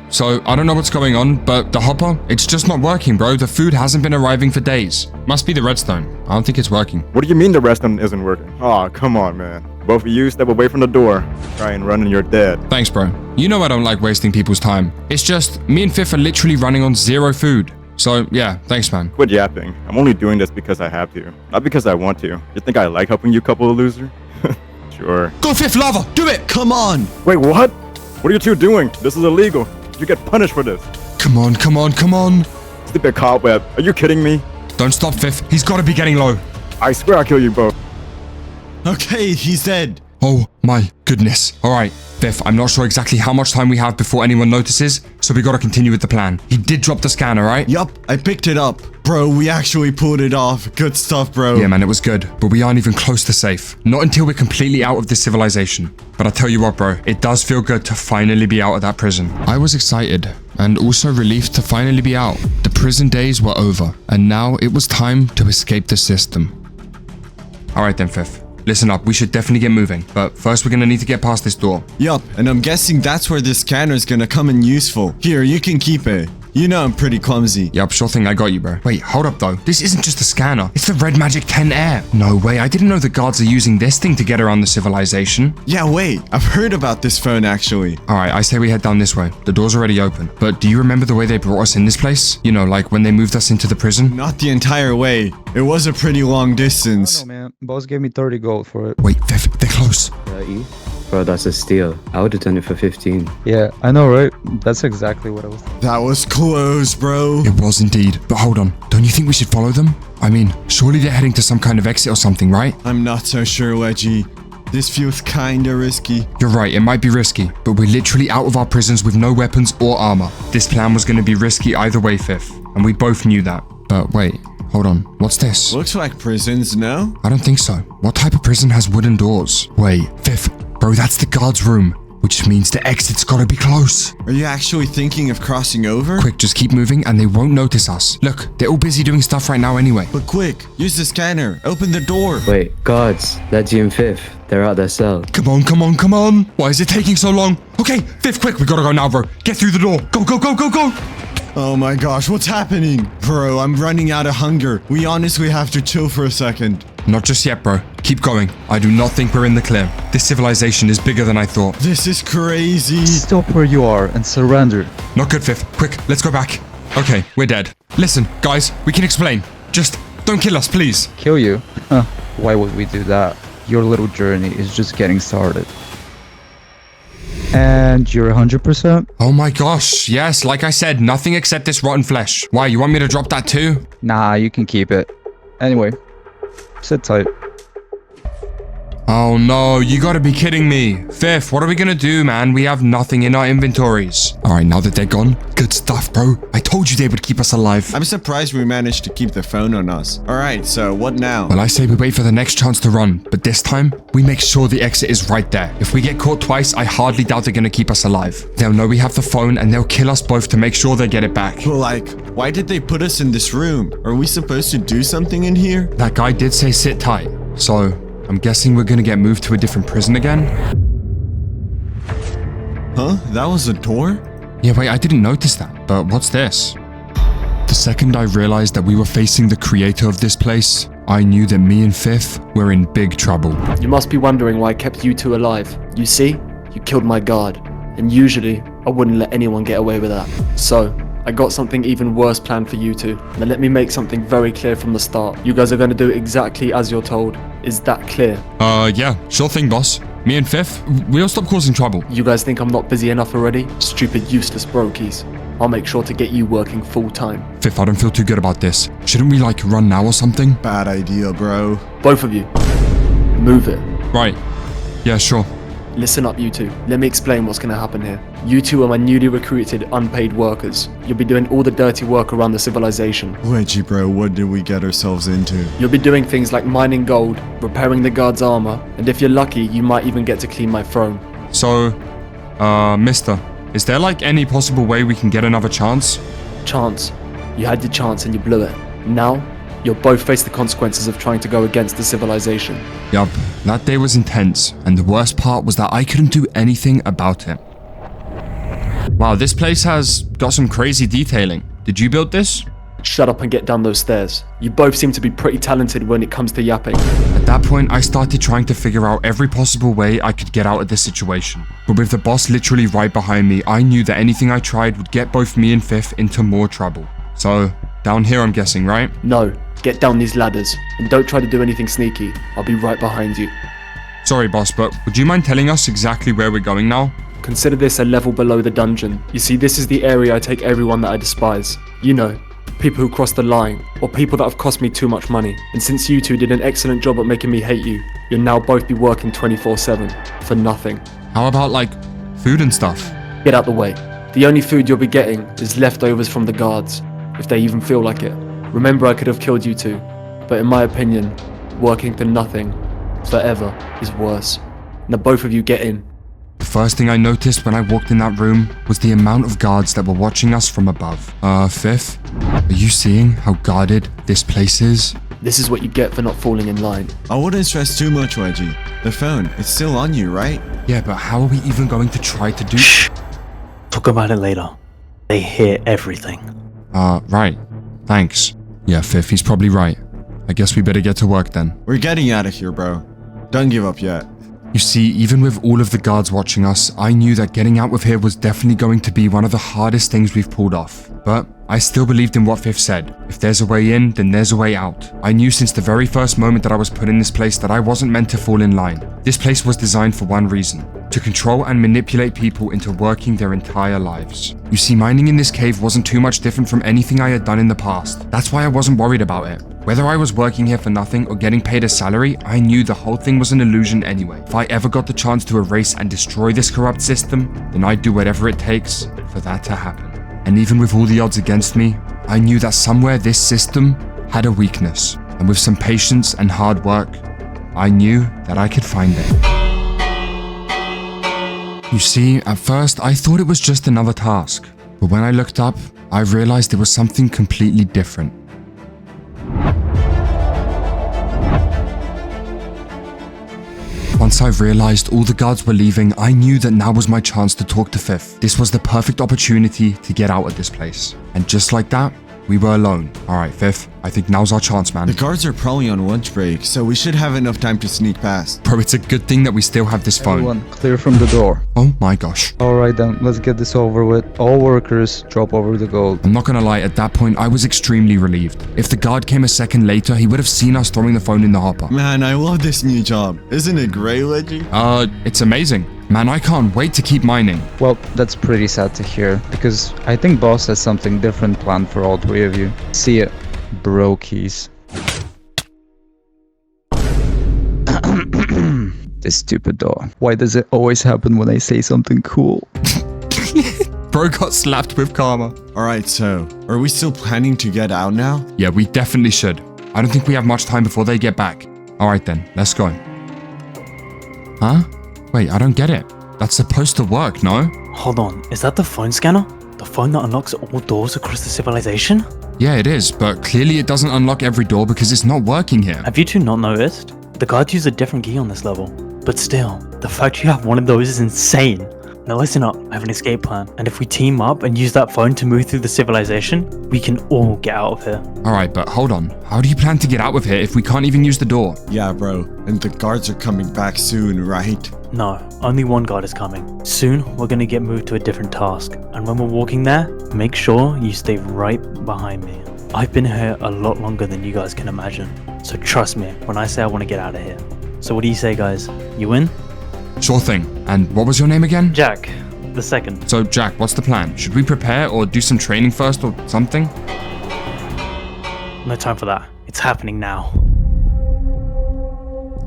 So I don't know what's going on, but the hopper, it's just not working, bro. The food hasn't been arriving for days. Must be the redstone. I don't think it's working. What do you mean the redstone isn't working? Aw, come on, man. Both of you step away from the door. Try and run and you're dead. Thanks, bro. You know I don't like wasting people's time. It's just, me and Fifth are literally running on 0 food. So, yeah, thanks, man. Quit yapping. I'm only doing this because I have to. Not because I want to. You think I like helping you couple of loser? Sure. Go Fifth, lava! Do it! Come on! Wait, what? What are you two doing? This is illegal. You get punished for this. Come on, come on, come on. Stupid cobweb. Are you kidding me? Don't stop, Fifth. He's got to be getting low. I swear I'll kill you both. Okay, he's dead. Oh my goodness. All right, Fifth, I'm not sure exactly how much time we have before anyone notices, so we got to continue with the plan. He did drop the scanner, right? Yup, I picked it up. Bro, we actually pulled it off. Good stuff, bro. Yeah, man, it was good, but we aren't even close to safe. Not until we're completely out of this civilization. But I tell you what, bro, it does feel good to finally be out of that prison. I was excited and also relieved to finally be out. The prison days were over, and now it was time to escape the system. All right then, Fifth. Listen up, we should definitely get moving, but first we're gonna need to get past this door. Yup, and I'm guessing that's where this scanner is gonna come in useful. Here, you can keep it. You know I'm pretty clumsy. Yup, sure thing, I got you, bro. Wait, hold up though. This isn't just a scanner. It's the Red Magic 10 Air. No way, I didn't know the guards are using this thing to get around the civilization. Yeah, wait, I've heard about this phone actually. Alright, I say we head down this way. The door's already open. But do you remember the way they brought us in this place? You know, like when they moved us into the prison? Not the entire way. It was a pretty long distance. No, man. Boss gave me 30 gold for it. Wait, they're close. 30? Bro, that's a steal. I would have done it for 15. Yeah, I know, right? That's exactly what I was thinking. That was close, bro. It was indeed. But hold on, don't you think we should follow them? I mean, surely they're heading to some kind of exit or something, right? I'm not so sure, Leggy. This feels kinda risky. You're right, it might be risky, but we're literally out of our prisons with no weapons or armor. This plan was gonna be risky either way, Fifth, and we both knew that. But wait, hold on, what's this? Looks like prisons, no? I don't think so. What type of prison has wooden doors? Wait, Fifth, bro, that's the guard's room, which means the exit's gotta be close. Are you actually thinking of crossing over? Quick, just keep moving and they won't notice us. Look, they're all busy doing stuff right now anyway. But quick, use the scanner. Open the door. Wait, guards, Leggy and Fifth, they're out their cell. Come on, come on, come on. Why is it taking so long? Okay, Fifth, quick, we gotta go now, bro. Get through the door. Go, go, go, go, go. Oh my gosh, what's happening? Bro, I'm running out of hunger. We honestly have to chill for a second. Not just yet, bro. Keep going. I do not think we're in the clear. This civilization is bigger than I thought. This is crazy. Stop where you are and surrender. Not good, Fifth. Quick, let's go back. Okay, we're dead. Listen, guys, we can explain. Just don't kill us, please. Kill you? Huh. Why would we do that? Your little journey is just getting started. And you're 100%? Oh my gosh, yes, like I said, nothing except this rotten flesh. Why, you want me to drop that too? Nah, you can keep it. Anyway, sit tight. Oh no, you gotta be kidding me. Fifth, what are we gonna do, man? We have nothing in our inventories. Alright, now that they're gone, good stuff, bro. I told you they would keep us alive. I'm surprised we managed to keep the phone on us. Alright, so what now? Well, I say we wait for the next chance to run, but this time, we make sure the exit is right there. If we get caught twice, I hardly doubt they're gonna keep us alive. They'll know we have the phone and they'll kill us both to make sure they get it back. Well, like, why did they put us in this room? Are we supposed to do something in here? That guy did say sit tight, so I'm guessing we're gonna get moved to a different prison again? Huh? That was a door? Yeah, wait, I didn't notice that, but what's this? The second I realized that we were facing the creator of this place, I knew that me and Fifth were in big trouble. You must be wondering why I kept you two alive. You see, you killed my guard, and usually I wouldn't let anyone get away with that. So, I got something even worse planned for you two. Now let me make something very clear from the start. You guys are going to do exactly as you're told. Is that clear? Yeah, sure thing, boss. Me and Fifth, we'll stop causing trouble. You guys think I'm not busy enough already? Stupid, useless brokies. I'll make sure to get you working full time. Fifth, I don't feel too good about this. Shouldn't we, like, run now or something? Bad idea, bro. Both of you. Move it. Right. Yeah, sure. Listen up, you two. Let me explain what's going to happen here. You two are my newly recruited, unpaid workers. You'll be doing all the dirty work around the civilization. Reggie, bro, what did we get ourselves into? You'll be doing things like mining gold, repairing the guard's armor, and if you're lucky, you might even get to clean my throne. So, mister, is there like any possible way we can get another chance? Chance? You had your chance and you blew it. Now, you'll both face the consequences of trying to go against the civilization. Yup, that day was intense, and the worst part was that I couldn't do anything about it. Wow, this place has got some crazy detailing. Did you build this? Shut up and get down those stairs. You both seem to be pretty talented when it comes to yapping. At that point, I started trying to figure out every possible way I could get out of this situation. But with the boss literally right behind me, I knew that anything I tried would get both me and Fifth into more trouble. So, down here I'm guessing, right? No, get down these ladders, and don't try to do anything sneaky. I'll be right behind you. Sorry boss, but would you mind telling us exactly where we're going now? Consider this a level below the dungeon. You see, this is the area I take everyone that I despise. You know, people who cross the line, or people that have cost me too much money. And since you two did an excellent job at making me hate you, you'll now both be working 24/7 for nothing. How about, like, food and stuff? Get out the way. The only food you'll be getting is leftovers from the guards, if they even feel like it. Remember, I could have killed you two, but in my opinion, working for nothing forever is worse. Now both of you get in. The first thing I noticed when I walked in that room was the amount of guards that were watching us from above. Fifth, are you seeing how guarded this place is? This is what you get for not falling in line. I wouldn't stress too much, Wedgie. The phone, it's still on you, right? Yeah, but how are we even going to try to do— Shh! Talk about it later. They hear everything. Right. Thanks. Yeah, Fifth, he's probably right. I guess we better get to work then. We're getting out of here, bro. Don't give up yet. You see, even with all of the guards watching us, I knew that getting out of here was definitely going to be one of the hardest things we've pulled off. But I still believed in what Fifth said. If there's a way in, then there's a way out. I knew since the very first moment that I was put in this place that I wasn't meant to fall in line. This place was designed for one reason: to control and manipulate people into working their entire lives. You see, mining in this cave wasn't too much different from anything I had done in the past. That's why I wasn't worried about it. Whether I was working here for nothing or getting paid a salary, I knew the whole thing was an illusion anyway. If I ever got the chance to erase and destroy this corrupt system, then I'd do whatever it takes for that to happen. And even with all the odds against me, I knew that somewhere this system had a weakness. And with some patience and hard work, I knew that I could find it. You see, at first I thought it was just another task. But when I looked up, I realized it was something completely different. Once I realized all the guards were leaving, I knew that now was my chance to talk to Fifth. This was the perfect opportunity to get out of this place. And just like that, we were alone. Alright, Fifth, I think now's our chance, man. The guards are probably on lunch break, so we should have enough time to sneak past. Bro, it's a good thing that we still have this phone. Everyone, clear from the door. Oh my gosh. Alright then, let's get this over with. All workers, drop over the gold. I'm not gonna lie, at that point, I was extremely relieved. If the guard came a second later, he would have seen us throwing the phone in the hopper. Man, I love this new job. Isn't it great, Leggy? It's amazing. Man, I can't wait to keep mining. Well, that's pretty sad to hear, because I think boss has something different planned for all three of you. See ya, brokies. This stupid door. Why does it always happen when I say something cool? Bro got slapped with karma. Alright, so, are we still planning to get out now? Yeah, we definitely should. I don't think we have much time before they get back. Alright then, let's go. Huh? Wait, I don't get it. That's supposed to work, no? Hold on, is that the phone scanner? The phone that unlocks all doors across the civilization? Yeah, it is, but clearly it doesn't unlock every door because it's not working here. Have you two not noticed? The guards use a different key on this level. But still, the fact you have one of those is insane. Now listen up, I have an escape plan. And if we team up and use that phone to move through the civilization, we can all get out of here. Alright, but hold on. How do you plan to get out of here if we can't even use the door? Yeah, bro. And the guards are coming back soon, right? No, only one guard is coming. Soon, we're gonna get moved to a different task. And when we're walking there, make sure you stay right behind me. I've been here a lot longer than you guys can imagine. So trust me when I say I want to get out of here. So what do you say, guys? You in? Sure thing. And what was your name again? Jack, the second. So, Jack, what's the plan? Should we prepare or do some training first or something? No time for that. It's happening now.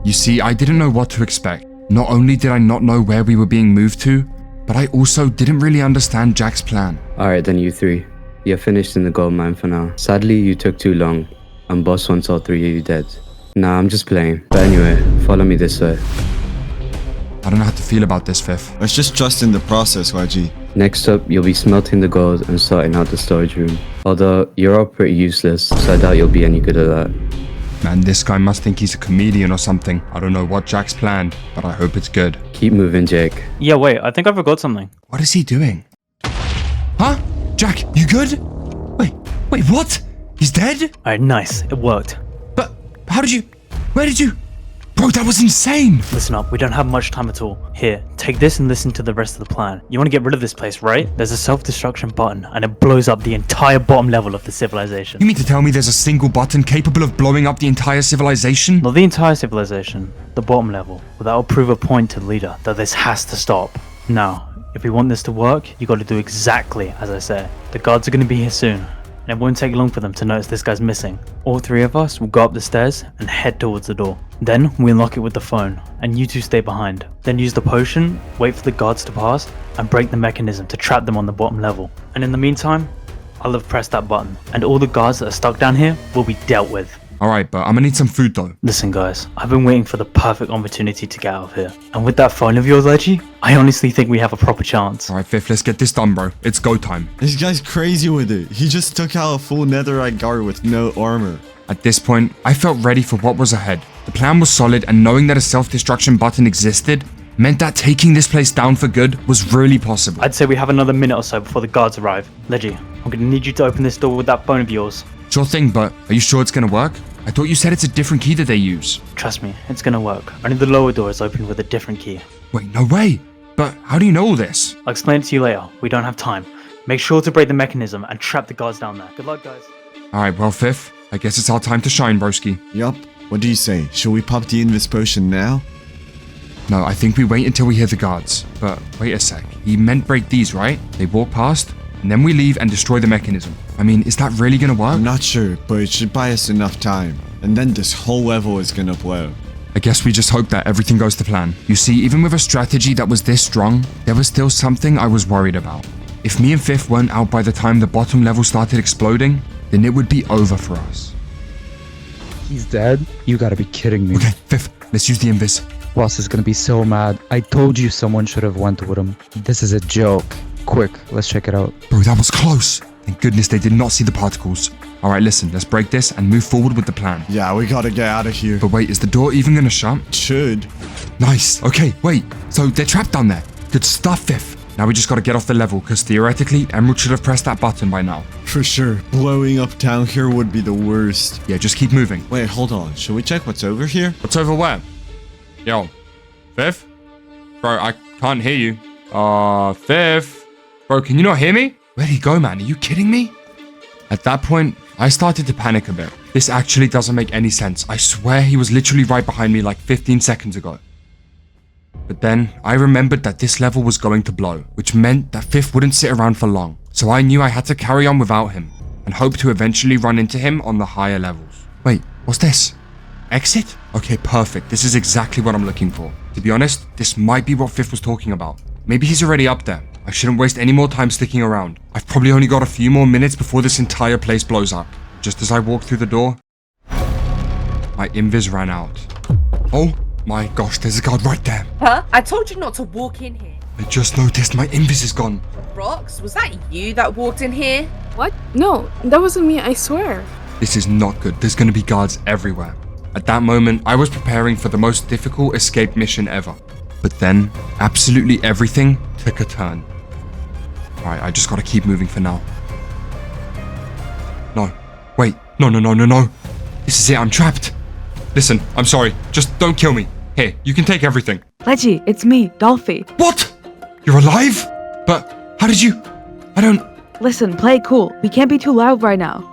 You see, I didn't know what to expect. Not only did I not know where we were being moved to, but I also didn't really understand Jack's plan. Alright then, you three. You're finished in the gold mine for now. Sadly, you took too long, and boss wants all three of you dead. Nah, I'm just playing. But anyway, follow me this way. I don't know how to feel about this, Fifth. Let's just trust in the process, YG. Next up, you'll be smelting the gold and sorting out the storage room. Although, you're all pretty useless, so I doubt you'll be any good at that. Man, this guy must think he's a comedian or something. I don't know what Jack's planned, but I hope it's good. Keep moving, Jake. Yeah, wait, I think I forgot something. What is he doing? Huh? Jack, you good? Wait, what? He's dead? Alright, nice. It worked. But where did you? Bro, that was insane! Listen up, we don't have much time at all. Here, take this and listen to the rest of the plan. You want to get rid of this place, right? There's a self-destruction button, and it blows up the entire bottom level of the civilization. You mean to tell me there's a single button capable of blowing up the entire civilization? Not the entire civilization, the bottom level. Well, that will prove a point to the leader that this has to stop. Now, If we want this to work, you gotta do exactly as I say. The guards are gonna be here soon, and it won't take long for them to notice this guy's missing. All three of us will go up the stairs and head towards the door. Then we unlock it with the phone, and you two stay behind. Then use the potion, wait for the guards to pass, and break the mechanism to trap them on the bottom level. And in the meantime, I'll have pressed that button, and all the guards that are stuck down here will be dealt with. Alright, but I'm gonna need some food though. Listen guys, I've been waiting for the perfect opportunity to get out of here. And with that phone of yours, Leggy, I honestly think we have a proper chance. Alright, Fifth, let's get this done, bro. It's go time. This guy's crazy with it. He just took out a full netherite guard with no armor. At this point, I felt ready for what was ahead. The plan was solid, and knowing that a self-destruction button existed meant that taking this place down for good was really possible. I'd say we have another minute or so before the guards arrive. Leggy, I'm gonna need you to open this door with that phone of yours. Sure thing, but are you sure it's gonna work? I thought you said it's a different key that they use. Trust me, it's gonna work. Only the lower door is open with a different key. Wait, no way. But how do you know all this? I'll explain it to you later. We don't have time. Make sure to break the mechanism and trap the guards down there. Good luck, guys. Alright, well, Fifth, I guess it's our time to shine, broski. Yup. What do you say? Should we pop the Invis potion now? No, I think we wait until we hear the guards. But wait a sec. He meant break these, right? They walk past, and then we leave and destroy the mechanism. I mean, is that really gonna work? I'm not sure, but it should buy us enough time. And then this whole level is gonna blow. I guess we just hope that everything goes to plan. You see, even with a strategy that was this strong, there was still something I was worried about. If me and Fifth weren't out by the time the bottom level started exploding, then it would be over for us. He's dead? You gotta be kidding me. Okay, Fifth, let's use the Invis. Boss is gonna be so mad. I told you someone should have went with him. This is a joke. Quick, let's check it out. Bro, that was close. Thank goodness they did not see the particles. Alright, listen, let's break this and move forward with the plan. Yeah, we gotta get out of here. But wait, is the door even gonna shut? Should. Nice. Okay, wait. So they're trapped down there. Good stuff, Fifth. Now we just gotta get off the level, because theoretically, Emerald should have pressed that button by now. For sure. Blowing up down here would be the worst. Yeah, just keep moving. Wait, hold on. Should we check what's over here? What's over where? Yo. Fifth? Bro, I can't hear you. Fifth? Bro, can you not hear me? Where'd he go, man? Are you kidding me? At that point, I started to panic a bit. This actually doesn't make any sense. I swear he was literally right behind me like 15 seconds ago. But then, I remembered that this level was going to blow, which meant that Fifth wouldn't sit around for long. So I knew I had to carry on without him, and hope to eventually run into him on the higher levels. Wait, what's this? Exit? Okay, perfect. This is exactly what I'm looking for. To be honest, this might be what Fifth was talking about. Maybe he's already up there. I shouldn't waste any more time sticking around. I've probably only got a few more minutes before this entire place blows up. Just as I walked through the door, my invis ran out. Oh my gosh, there's a guard right there. Huh? I told you not to walk in here. I just noticed my invis is gone. Rox, was that you that walked in here? What? No, that wasn't me, I swear. This is not good. There's gonna be guards everywhere. At that moment, I was preparing for the most difficult escape mission ever. But then, absolutely everything took a turn. Alright, I just gotta keep moving for now. No. Wait. No. This is it, I'm trapped. Listen, I'm sorry. Just don't kill me. Here, you can take everything. Leggy, it's me, Dolphy. What? You're alive? But how did you... I don't... Listen, play it cool. We can't be too loud right now.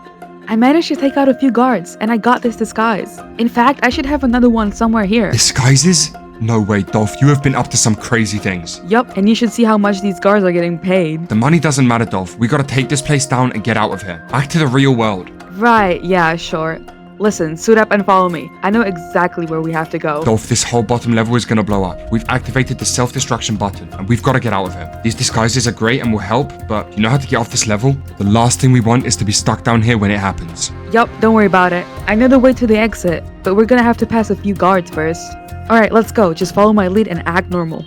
I managed to take out a few guards, and I got this disguise. In fact, I should have another one somewhere here. Disguises? No way, Dolph. You have been up to some crazy things. Yup, and you should see how much these guards are getting paid. The money doesn't matter, Dolph. We gotta take this place down and get out of here. Back to the real world. Right, yeah, sure. Listen, suit up and follow me. I know exactly where we have to go. Dolph, this whole bottom level is gonna blow up. We've activated the self-destruction button, and we've gotta get out of here. These disguises are great and will help, but you know how to get off this level? The last thing we want is to be stuck down here when it happens. Yup, don't worry about it. I know the way to the exit, but we're gonna have to pass a few guards first. Alright, let's go. Just follow my lead and act normal.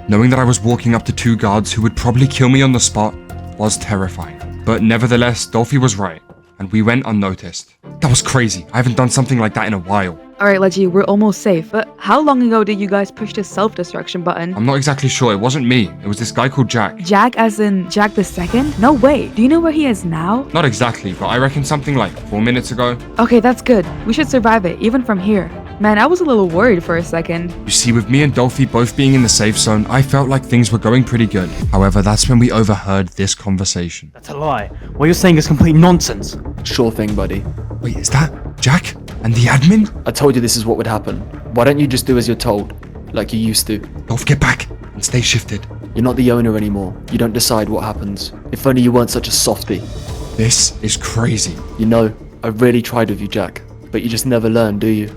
Knowing that I was walking up to two guards who would probably kill me on the spot was terrifying. But nevertheless, Dolphy was right, and we went unnoticed. That was crazy. I haven't done something like that in a while. Alright, Leggy, we're almost safe, but how long ago did you guys push the self-destruction button? I'm not exactly sure. It wasn't me. It was this guy called Jack. Jack as in Jack the Second? No way. Do you know where he is now? Not exactly, but I reckon something like 4 minutes ago. Okay, that's good. We should survive it, even from here. Man, I was a little worried for a second. You see, with me and Dolphy both being in the safe zone, I felt like things were going pretty good. However, that's when we overheard this conversation. That's a lie. What you're saying is complete nonsense. Sure thing, buddy. Wait, is that Jack? And the admin? I told you this is what would happen. Why don't you just do as you're told, like you used to? Dolph, get back and stay shifted. You're not the owner anymore. You don't decide what happens. If only you weren't such a softie. This is crazy. You know, I really tried with you, Jack, but you just never learn, do you?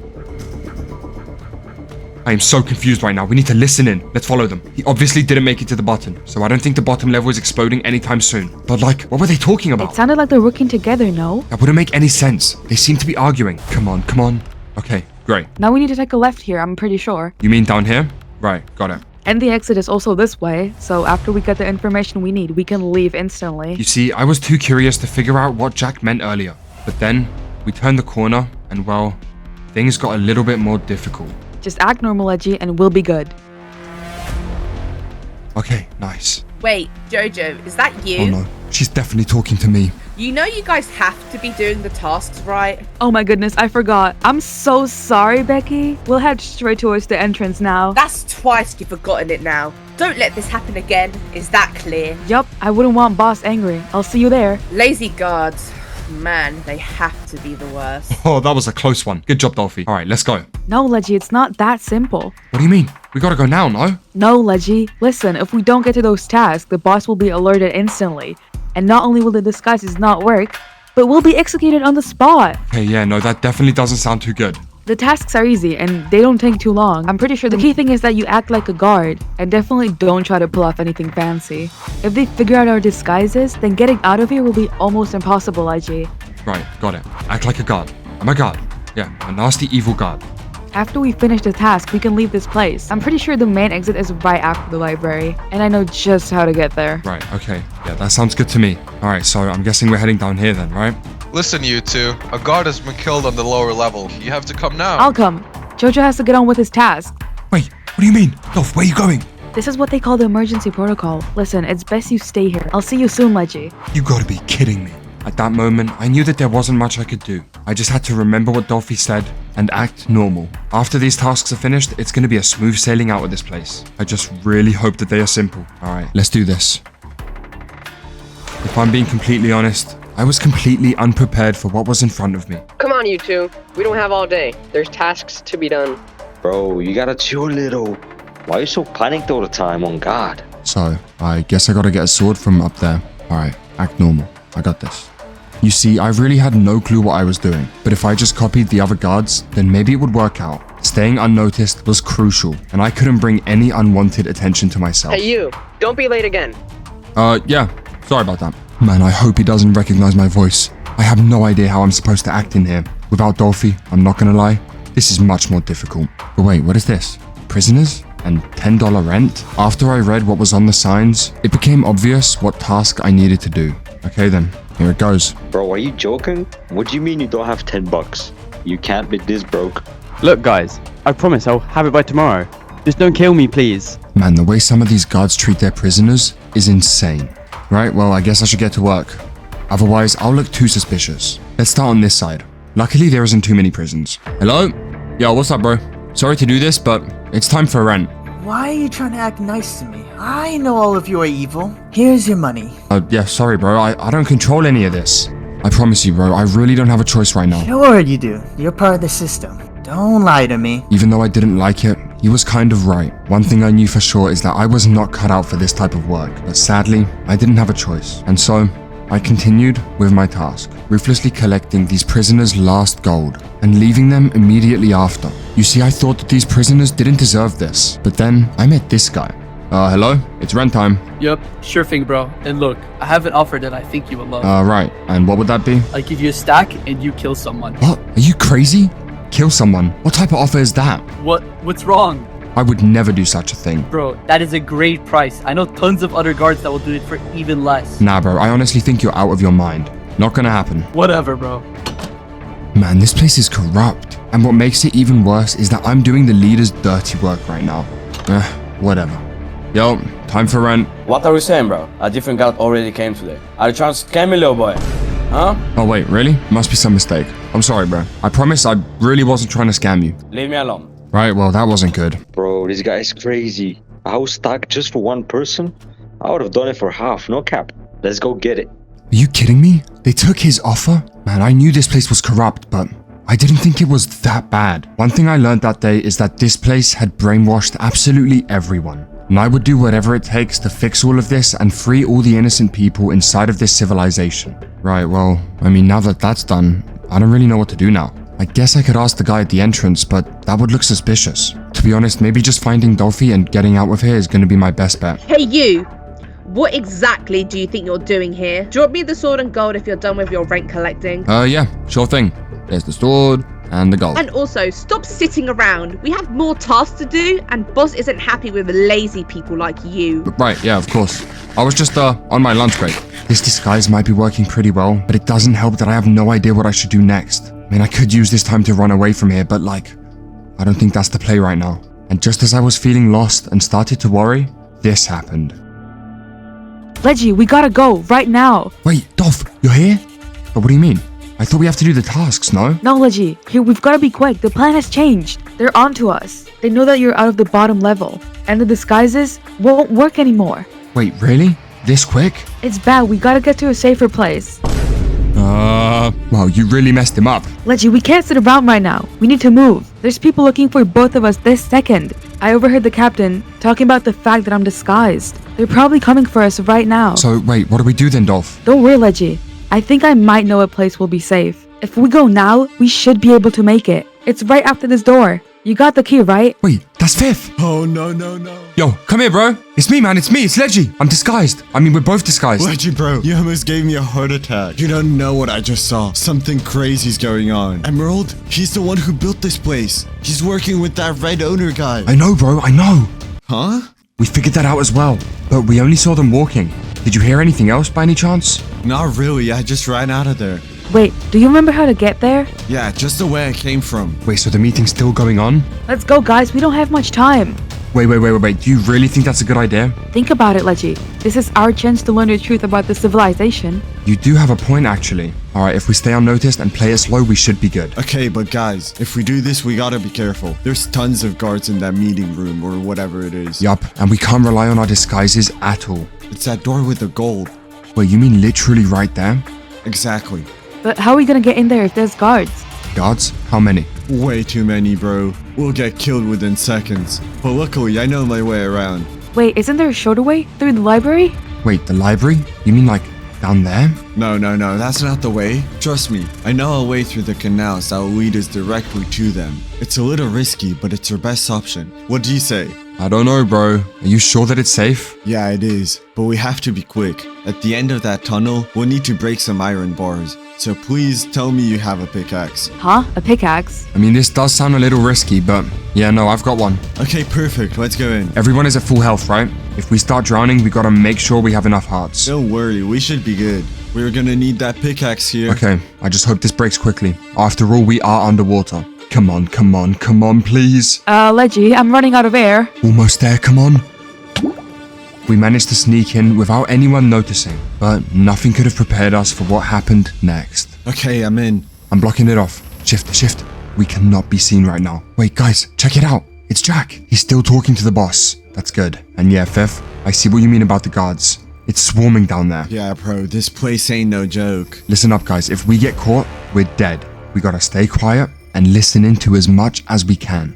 I am so confused right now. We need to listen in. Let's follow them. He obviously didn't make it to the bottom, so I don't think the bottom level is exploding anytime soon. But like, what were they talking about? It sounded like they're working together, no? That wouldn't make any sense. They seem to be arguing. Come on, come on. Okay, great. Now we need to take a left here, I'm pretty sure. You mean down here? Right, got it. And the exit is also this way, so after we get the information we need, we can leave instantly. You see, I was too curious to figure out what Jack meant earlier. But then, we turned the corner, and well, things got a little bit more difficult. Just act normal, Edgy, and we'll be good. Okay, nice. Wait, Jojo, is that you? Oh no, she's definitely talking to me. You know you guys have to be doing the tasks, right? Oh my goodness, I forgot. I'm so sorry, Becky. We'll head straight towards the entrance now. That's twice you've forgotten it now. Don't let this happen again. Is that clear? Yup, I wouldn't want boss angry. I'll see you there. Lazy guards. Man, they have to be the worst. Oh, that was a close one. Good job, Dolphy. All right, let's go. No, Leggy, it's not that simple. What do you mean? We gotta go now, no? No, Leggy. Listen, if we don't get to those tasks, the boss will be alerted instantly. And not only will the disguises not work, but we'll be executed on the spot. Okay, yeah, no, that definitely doesn't sound too good. The tasks are easy and they don't take too long. I'm pretty sure the key thing is that you act like a guard and definitely don't try to pull off anything fancy. If they figure out our disguises, then getting out of here will be almost impossible, IG. Right, got it. Act like a guard. I'm a guard. Yeah, a nasty evil guard. After we finish the task, we can leave this place. I'm pretty sure the main exit is right after the library, and I know just how to get there. Right, okay. Yeah, that sounds good to me. Alright, so I'm guessing we're heading down here then, right? Listen, you two. A guard has been killed on the lower level. You have to come now. I'll come. Jojo has to get on with his task. Wait, what do you mean? Dolph, where are you going? This is what they call the emergency protocol. Listen, it's best you stay here. I'll see you soon, Leggy. You gotta be kidding me. At that moment, I knew that there wasn't much I could do. I just had to remember what Dolphy said and act normal. After these tasks are finished, it's gonna be a smooth sailing out of this place. I just really hope that they are simple. Alright, let's do this. If I'm being completely honest, I was completely unprepared for what was in front of me. Come on, you two. We don't have all day. There's tasks to be done. Bro, you gotta chill a little. Why are you so panicked all the time, on guard? So, I guess I gotta get a sword from up there. Alright, act normal. I got this. You see, I really had no clue what I was doing, but if I just copied the other guards, then maybe it would work out. Staying unnoticed was crucial, and I couldn't bring any unwanted attention to myself. Hey, you. Don't be late again. Yeah. Sorry about that. Man, I hope he doesn't recognize my voice. I have no idea how I'm supposed to act in here. Without Dolphy, I'm not gonna lie, this is much more difficult. But wait, what is this? Prisoners? And $10 rent? After I read what was on the signs, it became obvious what task I needed to do. Okay then, here it goes. Bro, are you joking? What do you mean you don't have 10 bucks? You can't be this broke. Look guys, I promise I'll have it by tomorrow. Just don't kill me, please. Man, the way some of these guards treat their prisoners is insane. Right, well, I guess I should get to work. Otherwise, I'll look too suspicious. Let's start on this side. Luckily, there isn't too many prisons. Hello? Yo, what's up, bro? Sorry to do this, but it's time for rent. Why are you trying to act nice to me? I know all of you are evil. Here's your money. Yeah, sorry, bro. I don't control any of this. I promise you, bro, I really don't have a choice right now. Sure you do. You're part of the system. Don't lie to me. Even though I didn't like it, he was kind of right. One thing I knew for sure is that I was not cut out for this type of work. But sadly, I didn't have a choice. And so, I continued with my task, ruthlessly collecting these prisoners' last gold and leaving them immediately after. You see, I thought that these prisoners didn't deserve this, but then I met this guy. Hello? It's rent time. Yup, sure thing, bro. And look, I have an offer that I think you will love. Right. And what would that be? I give you a stack and you kill someone. What? Are you crazy? Kill someone? What type of offer is that? What's wrong? I would never do such a thing. Bro, that is a great price. I know tons of other guards that will do it for even less. Nah, bro, I honestly think you're out of your mind. Not gonna happen. Whatever, bro. Man, this place is corrupt. And what makes it even worse is that I'm doing the leader's dirty work right now. Whatever. Yo, time for rent. What are you saying, bro? A different guard already came today. Are you trying to scam me, little boy? Huh? Oh wait, really? Must be some mistake. I'm sorry, bro. I promise I really wasn't trying to scam you. Leave me alone. Right, well, that wasn't good. Bro, this guy is crazy. A whole stack just for one person? I would have done it for half, no cap. Let's go get it. Are you kidding me? They took his offer? Man, I knew this place was corrupt, but I didn't think it was that bad. One thing I learned that day is that this place had brainwashed absolutely everyone. And I would do whatever it takes to fix all of this and free all the innocent people inside of this civilization. Right, well, I mean, now that that's done, I don't really know what to do now. I guess I could ask the guy at the entrance, but that would look suspicious. To be honest, maybe just finding Dolphy and getting out of here is going to be my best bet. Hey you! What exactly do you think you're doing here? Drop me the sword and gold if you're done with your rent collecting. Yeah, sure thing. There's the sword and the gold. And also, stop sitting around. We have more tasks to do, and boss isn't happy with lazy people like you. Right, yeah, of course. I was just, on my lunch break. This disguise might be working pretty well, but it doesn't help that I have no idea what I should do next. I mean, I could use this time to run away from here, but like, I don't think that's the play right now. And just as I was feeling lost and started to worry, this happened. Leggy, we gotta go, right now. Wait, Dolph, you're here? But what do you mean? I thought we have to do the tasks, no? No, Leggy, here, we've gotta be quick. The plan has changed. They're onto us. They know that you're out of the bottom level, and the disguises won't work anymore. Wait, really? This quick? It's bad, we gotta get to a safer place. Well, you really messed him up. Leggy, we can't sit around right now. We need to move. There's people looking for both of us this second. I overheard the captain talking about the fact that I'm disguised. They're probably coming for us right now. So, wait, what do we do then, Dolph? Don't worry, Leggy. I think I might know a place will be safe. If we go now, we should be able to make it. It's right after this door. You got the key, right? Wait, that's Fifth. Oh, no. Yo, come here, bro. It's me, man. It's me. It's Leggy. I'm disguised. I mean, we're both disguised. Leggy, bro, you almost gave me a heart attack. You don't know what I just saw. Something crazy's going on. Emerald, he's the one who built this place. He's working with that red owner guy. I know, bro. I know. Huh? We figured that out as well, but we only saw them walking. Did you hear anything else by any chance? Not really. I just ran out of there. Wait, do you remember how to get there? Yeah, just the way I came from. Wait, so the meeting's still going on? Let's go, guys. We don't have much time. Wait. Do you really think that's a good idea? Think about it, Leggy. This is our chance to learn the truth about the civilization. You do have a point, actually. Alright, if we stay unnoticed and play it slow, we should be good. Okay, but guys, if we do this, we gotta be careful. There's tons of guards in that meeting room or whatever it is. Yup, and we can't rely on our disguises at all. It's that door with the gold. Wait, you mean literally right there? Exactly. But how are we gonna get in there if there's guards? Guards? How many? Way too many, bro. We'll get killed within seconds. But luckily, I know my way around. Wait, isn't there a shorter way? Through the library? Wait, the library? You mean like down there? No, that's not the way. Trust me, I know a way through the canals that will lead us directly to them. It's a little risky, but it's our best option. What do you say? I don't know, bro. Are you sure that it's safe? Yeah, it is. But we have to be quick. At the end of that tunnel, we'll need to break some iron bars. So please tell me you have a pickaxe. Huh? A pickaxe? I mean, this does sound a little risky, but yeah, no, I've got one. Okay, perfect. Let's go in. Everyone is at full health, right? If we start drowning, we gotta make sure we have enough hearts. Don't worry, we should be good. We're gonna need that pickaxe here. Okay, I just hope this breaks quickly. After all, we are underwater. Come on, please. Leggy, I'm running out of air. Almost there, come on. We managed to sneak in without anyone noticing, but nothing could have prepared us for what happened next. Okay, I'm in. I'm blocking it off. Shift. We cannot be seen right now. Wait, guys, check it out. It's Jack. He's still talking to the boss. That's good. And yeah, Fifth, I see what you mean about the guards. It's swarming down there. Yeah, bro, this place ain't no joke. Listen up, guys. If we get caught, we're dead. We gotta stay quiet and listen into as much as we can.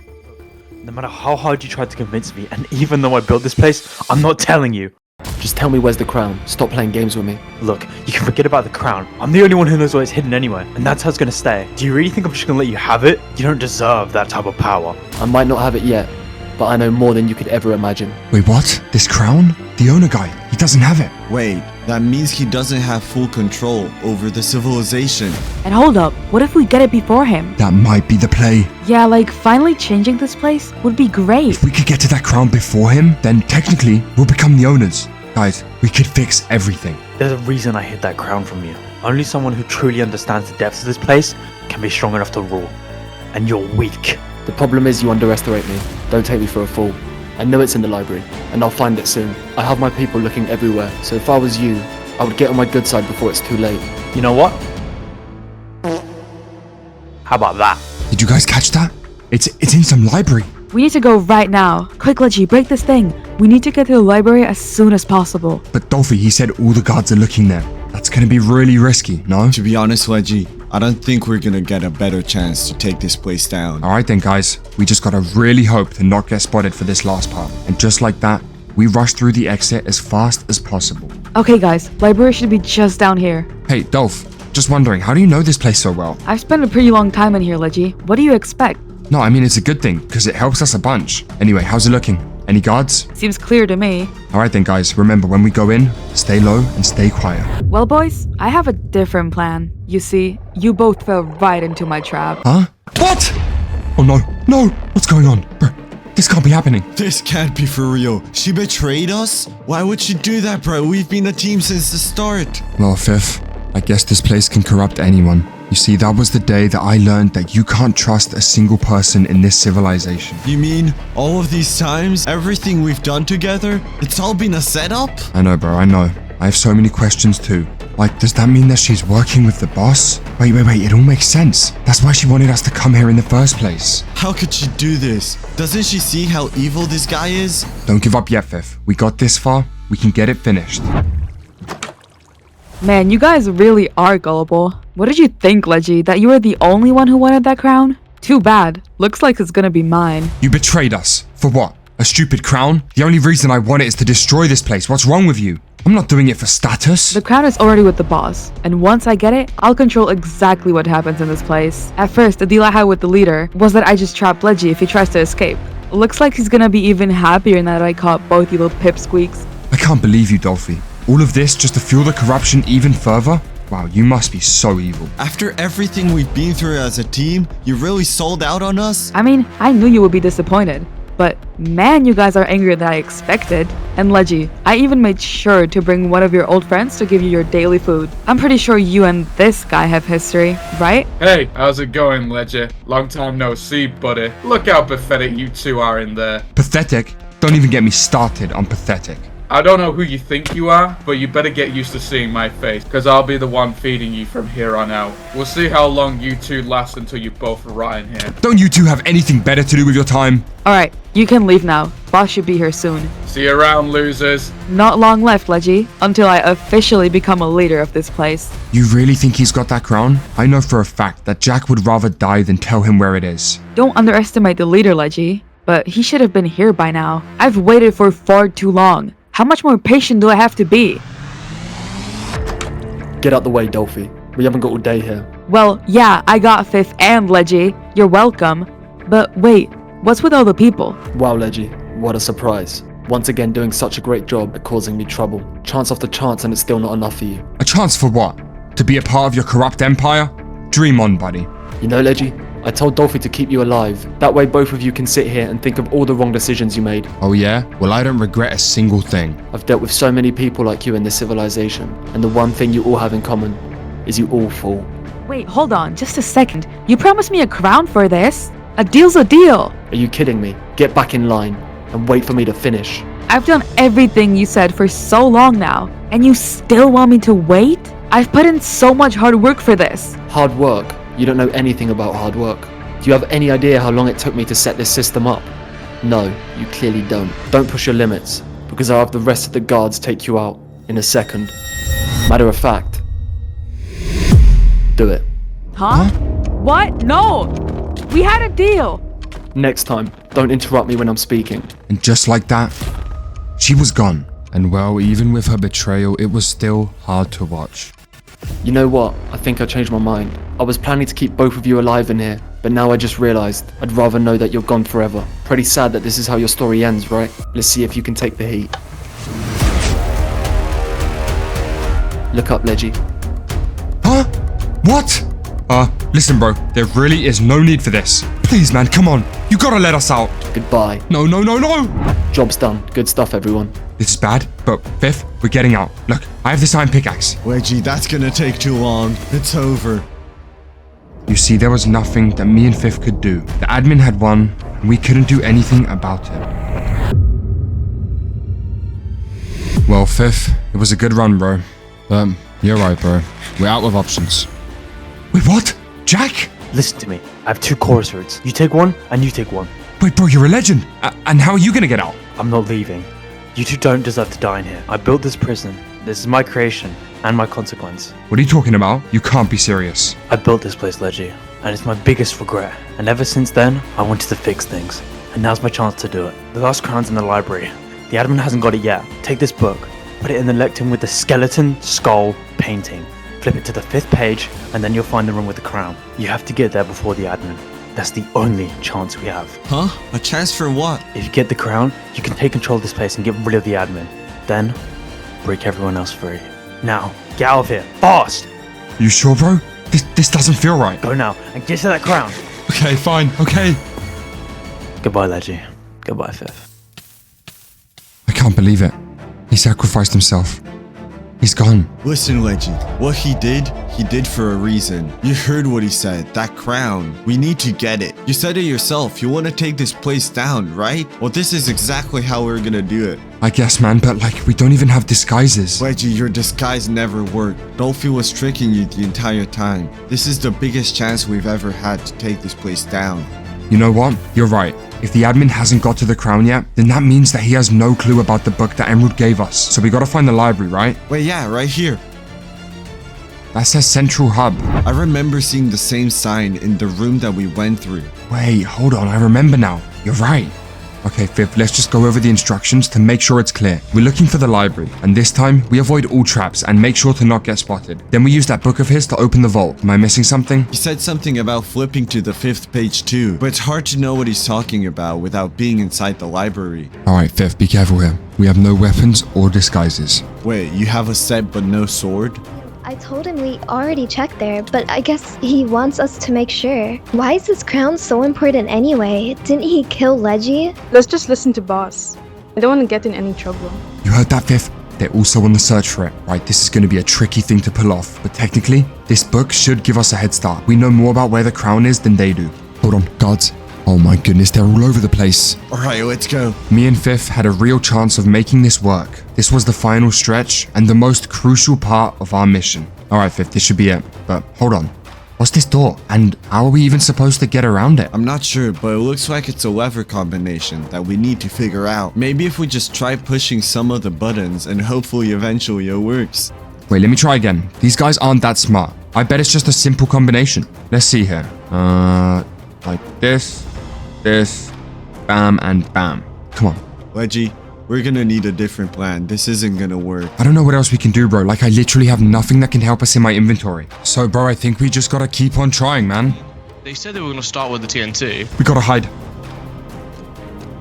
No matter how hard you tried to convince me, and even though I built this place, I'm not telling you. Just tell me where's the crown. Stop playing games with me. Look, you can forget about the crown. I'm the only one who knows where it's hidden anyway, and that's how it's gonna stay. Do you really think I'm just gonna let you have it? You don't deserve that type of power. I might not have it yet, but I know more than you could ever imagine. Wait, what? This crown? The owner guy, he doesn't have it. Wait, that means he doesn't have full control over the civilization. And hold up, what if we get it before him? That might be the play. Yeah, like finally changing this place would be great. If we could get to that crown before him, then technically we'll become the owners. Guys, we could fix everything. There's a reason I hid that crown from you. Only someone who truly understands the depths of this place can be strong enough to rule. And you're weak. The problem is you underestimate me. Don't take me for a fool. I know it's in the library, and I'll find it soon. I have my people looking everywhere, so if I was you, I would get on my good side before it's too late. You know what? How about that? Did you guys catch that? It's in some library. We need to go right now. Quick, Leggy, break this thing. We need to get to the library as soon as possible. But Dolphy, he said all the guards are looking there. That's gonna be really risky, no? To be honest, Leggy, I don't think we're gonna get a better chance to take this place down. Alright then, guys. We just gotta really hope to not get spotted for this last part. And just like that, we rush through the exit as fast as possible. Okay guys, library should be just down here. Hey, Dolph, just wondering, how do you know this place so well? I've spent a pretty long time in here, Leggy. What do you expect? No, I mean, it's a good thing, because it helps us a bunch. Anyway, how's it looking? Any guards? Seems clear to me. Alright then guys, remember when we go in, stay low and stay quiet. Well boys, I have a different plan. You see, you both fell right into my trap. Huh? What? Oh no, no! What's going on? Bro, this can't be happening. This can't be for real. She betrayed us? Why would she do that, bro? We've been a team since the start. Well, Fifth, I guess this place can corrupt anyone. You see, that was the day that I learned that you can't trust a single person in this civilization. You mean all of these times, everything we've done together, it's all been a setup? I know, bro, I know. I have so many questions too. Like, does that mean that she's working with the boss? Wait, it all makes sense. That's why she wanted us to come here in the first place. How could she do this? Doesn't she see how evil this guy is? Don't give up yet, Fifth. We got this far, we can get it finished. Man, you guys really are gullible. What did you think, Leggy? That you were the only one who wanted that crown? Too bad. Looks like it's gonna be mine. You betrayed us. For what? A stupid crown? The only reason I want it is to destroy this place. What's wrong with you? I'm not doing it for status. The crown is already with the boss, and once I get it, I'll control exactly what happens in this place. At first, the deal I had with the leader was that I just trap Leggy if he tries to escape. Looks like he's gonna be even happier now that I caught both you little pipsqueaks. I can't believe you, Dolphy. All of this just to fuel the corruption even further? Wow, you must be so evil. After everything we've been through as a team, you really sold out on us? I mean, I knew you would be disappointed. But man, you guys are angrier than I expected. And Leggy, I even made sure to bring one of your old friends to give you your daily food. I'm pretty sure you and this guy have history, right? Hey, how's it going, Ledger? Long time no see, buddy. Look how pathetic you two are in there. Pathetic? Don't even get me started on pathetic. I don't know who you think you are, but you better get used to seeing my face, because I'll be the one feeding you from here on out. We'll see how long you two last until you both rot in here. Don't you two have anything better to do with your time? Alright, you can leave now. Boss should be here soon. See you around, losers. Not long left, Leggy, until I officially become a leader of this place. You really think he's got that crown? I know for a fact that Jack would rather die than tell him where it is. Don't underestimate the leader, Leggy, but he should have been here by now. I've waited for far too long. How much more patient do I have to be? Get out the way, Dolphy. We haven't got all day here. Well, yeah, I got Fifth and Leggy. You're welcome. But wait, what's with all the people? Wow, Leggy, what a surprise. Once again doing such a great job at causing me trouble. Chance after chance and it's still not enough for you. A chance for what? To be a part of your corrupt empire? Dream on, buddy. You know, Leggy, I told Dolphy to keep you alive. That way both of you can sit here and think of all the wrong decisions you made. Oh yeah? Well, I don't regret a single thing. I've dealt with so many people like you in this civilization, and the one thing you all have in common is you all fall. Wait, hold on, just a second. You promised me a crown for this? A deal's a deal. Are you kidding me? Get back in line and wait for me to finish. I've done everything you said for so long now, and you still want me to wait? I've put in so much hard work for this. Hard work? You don't know anything about hard work. Do you have any idea how long it took me to set this system up? No, you clearly don't. Don't push your limits, because I'll have the rest of the guards take you out in a second. Matter of fact, do it. Huh? What? No! We had a deal! Next time, don't interrupt me when I'm speaking. And just like that, she was gone. And well, even with her betrayal, it was still hard to watch. You know what? I think I changed my mind. I was planning to keep both of you alive in here, but now I just realized I'd rather know that you're gone forever. Pretty sad that this is how your story ends, right? Let's see if you can take the heat. Look up, Leggy. Huh? What? Listen bro, there really is no need for this. Please man, come on. You gotta let us out. Goodbye. No, no, no, no! Job's done. Good stuff, everyone. This is bad, but Fifth, we're getting out. Look, I have this iron pickaxe. Wedgie, that's gonna take too long. It's over. You see, there was nothing that me and Fifth could do. The admin had won, and we couldn't do anything about it. Well, Fifth, it was a good run, bro. You're right, bro. We're out of options. Wait, what? Jack? Listen to me. I have 2 core swords. You take one, and you take one. Wait, bro, you're a legend. And how are you gonna get out? I'm not leaving. You two don't deserve to die in here. I built this prison. This is my creation and my consequence. What are you talking about? You can't be serious. I built this place, Leggy, and it's my biggest regret. And ever since then, I wanted to fix things. And now's my chance to do it. The last crown's in the library. The admin hasn't got it yet. Take this book, put it in the lectern with the skeleton skull painting. Flip it to the 5th page, and then you'll find the room with the crown. You have to get there before the admin. That's the only chance we have. Huh? A chance for what? If you get the crown, you can take control of this place and get rid of the admin. Then, break everyone else free. Now, get out of here, fast! You sure, bro? This doesn't feel right. Go now, and get to that crown. Okay, fine, okay. Goodbye, Leggy. Goodbye, Fifth. I can't believe it. He sacrificed himself. He's gone. Listen, Legend. What he did for a reason. You heard what he said. That crown. We need to get it. You said it yourself. You want to take this place down, right? Well, this is exactly how we're gonna do it. I guess, man, but like, we don't even have disguises. Reggie, your disguise never worked. Dolphy was tricking you the entire time. This is the biggest chance we've ever had to take this place down. You know what? You're right. If the admin hasn't got to the crown yet, then that means that he has no clue about the book that Emerald gave us. So we gotta find the library, right? Wait, yeah, right here. That says Central Hub. I remember seeing the same sign in the room that we went through. Wait, hold on, I remember now. You're right. Okay, Fifth, let's just go over the instructions to make sure it's clear. We're looking for the library, and this time, we avoid all traps and make sure to not get spotted. Then we use that book of his to open the vault. Am I missing something? He said something about flipping to the 5th page too, but it's hard to know what he's talking about without being inside the library. Alright, Fifth, be careful here. We have no weapons or disguises. Wait, you have a set but no sword? I told him we already checked there, but I guess he wants us to make sure. Why is this crown so important anyway? Didn't he kill Leggy? Let's just listen to Boss. I don't want to get in any trouble. You heard that, Fifth? They're also on the search for it. Right, this is going to be a tricky thing to pull off, but technically, this book should give us a head start. We know more about where the crown is than they do. Hold on, guards. Oh my goodness, they're all over the place. Alright, let's go. Me and Fifth had a real chance of making this work. This was the final stretch and the most crucial part of our mission. Alright, Fifth, this should be it. But hold on. What's this door? And how are we even supposed to get around it? I'm not sure, but it looks like it's a lever combination that we need to figure out. Maybe if we just try pushing some of the buttons and hopefully eventually it works. Wait, let me try again. These guys aren't that smart. I bet it's just a simple combination. Let's see here. Like this, bam, and bam. Come on. Leggy, we're gonna need a different plan. This isn't gonna work. I don't know what else we can do, bro. Like, I literally have nothing that can help us in my inventory. So, bro, I think we just gotta keep on trying, man. They said they were gonna start with the TNT. We gotta hide.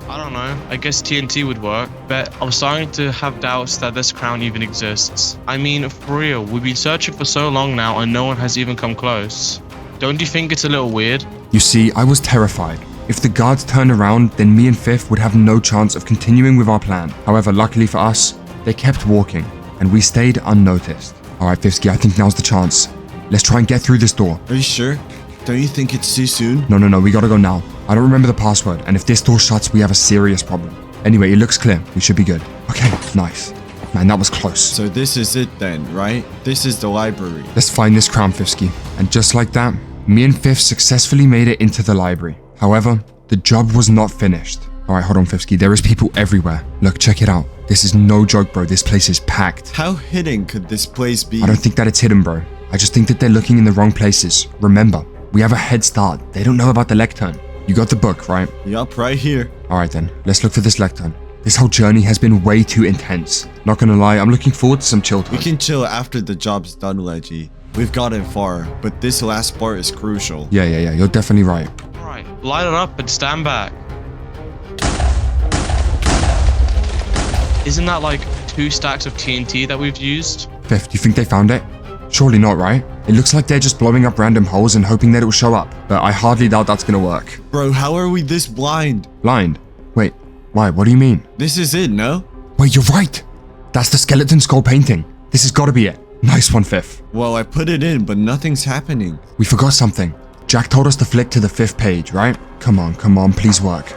I don't know. I guess TNT would work, but I'm starting to have doubts that this crown even exists. I mean, for real, we've been searching for so long now and no one has even come close. Don't you think it's a little weird? You see, I was terrified. If the guards turned around, then me and Fifth would have no chance of continuing with our plan. However, luckily for us, they kept walking, and we stayed unnoticed. Alright, Fifsky, I think now's the chance. Let's try and get through this door. Are you sure? Don't you think it's too soon? No, we gotta go now. I don't remember the password, and if this door shuts, we have a serious problem. Anyway, it looks clear. We should be good. Okay, nice. Man, that was close. So this is it then, right? This is the library. Let's find this crown, Fifsky. And just like that, me and Fifth successfully made it into the library. However, the job was not finished. Alright, hold on, Fifsky. There is people everywhere. Look, check it out. This is no joke, bro. This place is packed. How hidden could this place be? I don't think that it's hidden, bro. I just think that they're looking in the wrong places. Remember, we have a head start. They don't know about the lectern. You got the book, right? Yup, right here. Alright then, let's look for this lectern. This whole journey has been way too intense. Not gonna lie, I'm looking forward to some chill time. We can chill after the job's done, Leggy. We've gotten far, but this last part is crucial. Yeah, you're definitely right. Alright, line it up and stand back. Isn't that like 2 stacks of TNT that we've used? Fifth, do you think they found it? Surely not, right? It looks like they're just blowing up random holes and hoping that it will show up. But I hardly doubt that's gonna work. Bro, how are we this blind? Blind? Wait, why? What do you mean? This is it, no? Wait, you're right! That's the skeleton skull painting. This has gotta be it. Nice one, Fifth. Well, I put it in, but nothing's happening. We forgot something. Jack told us to flick to the 5th page, right? Come on, please work.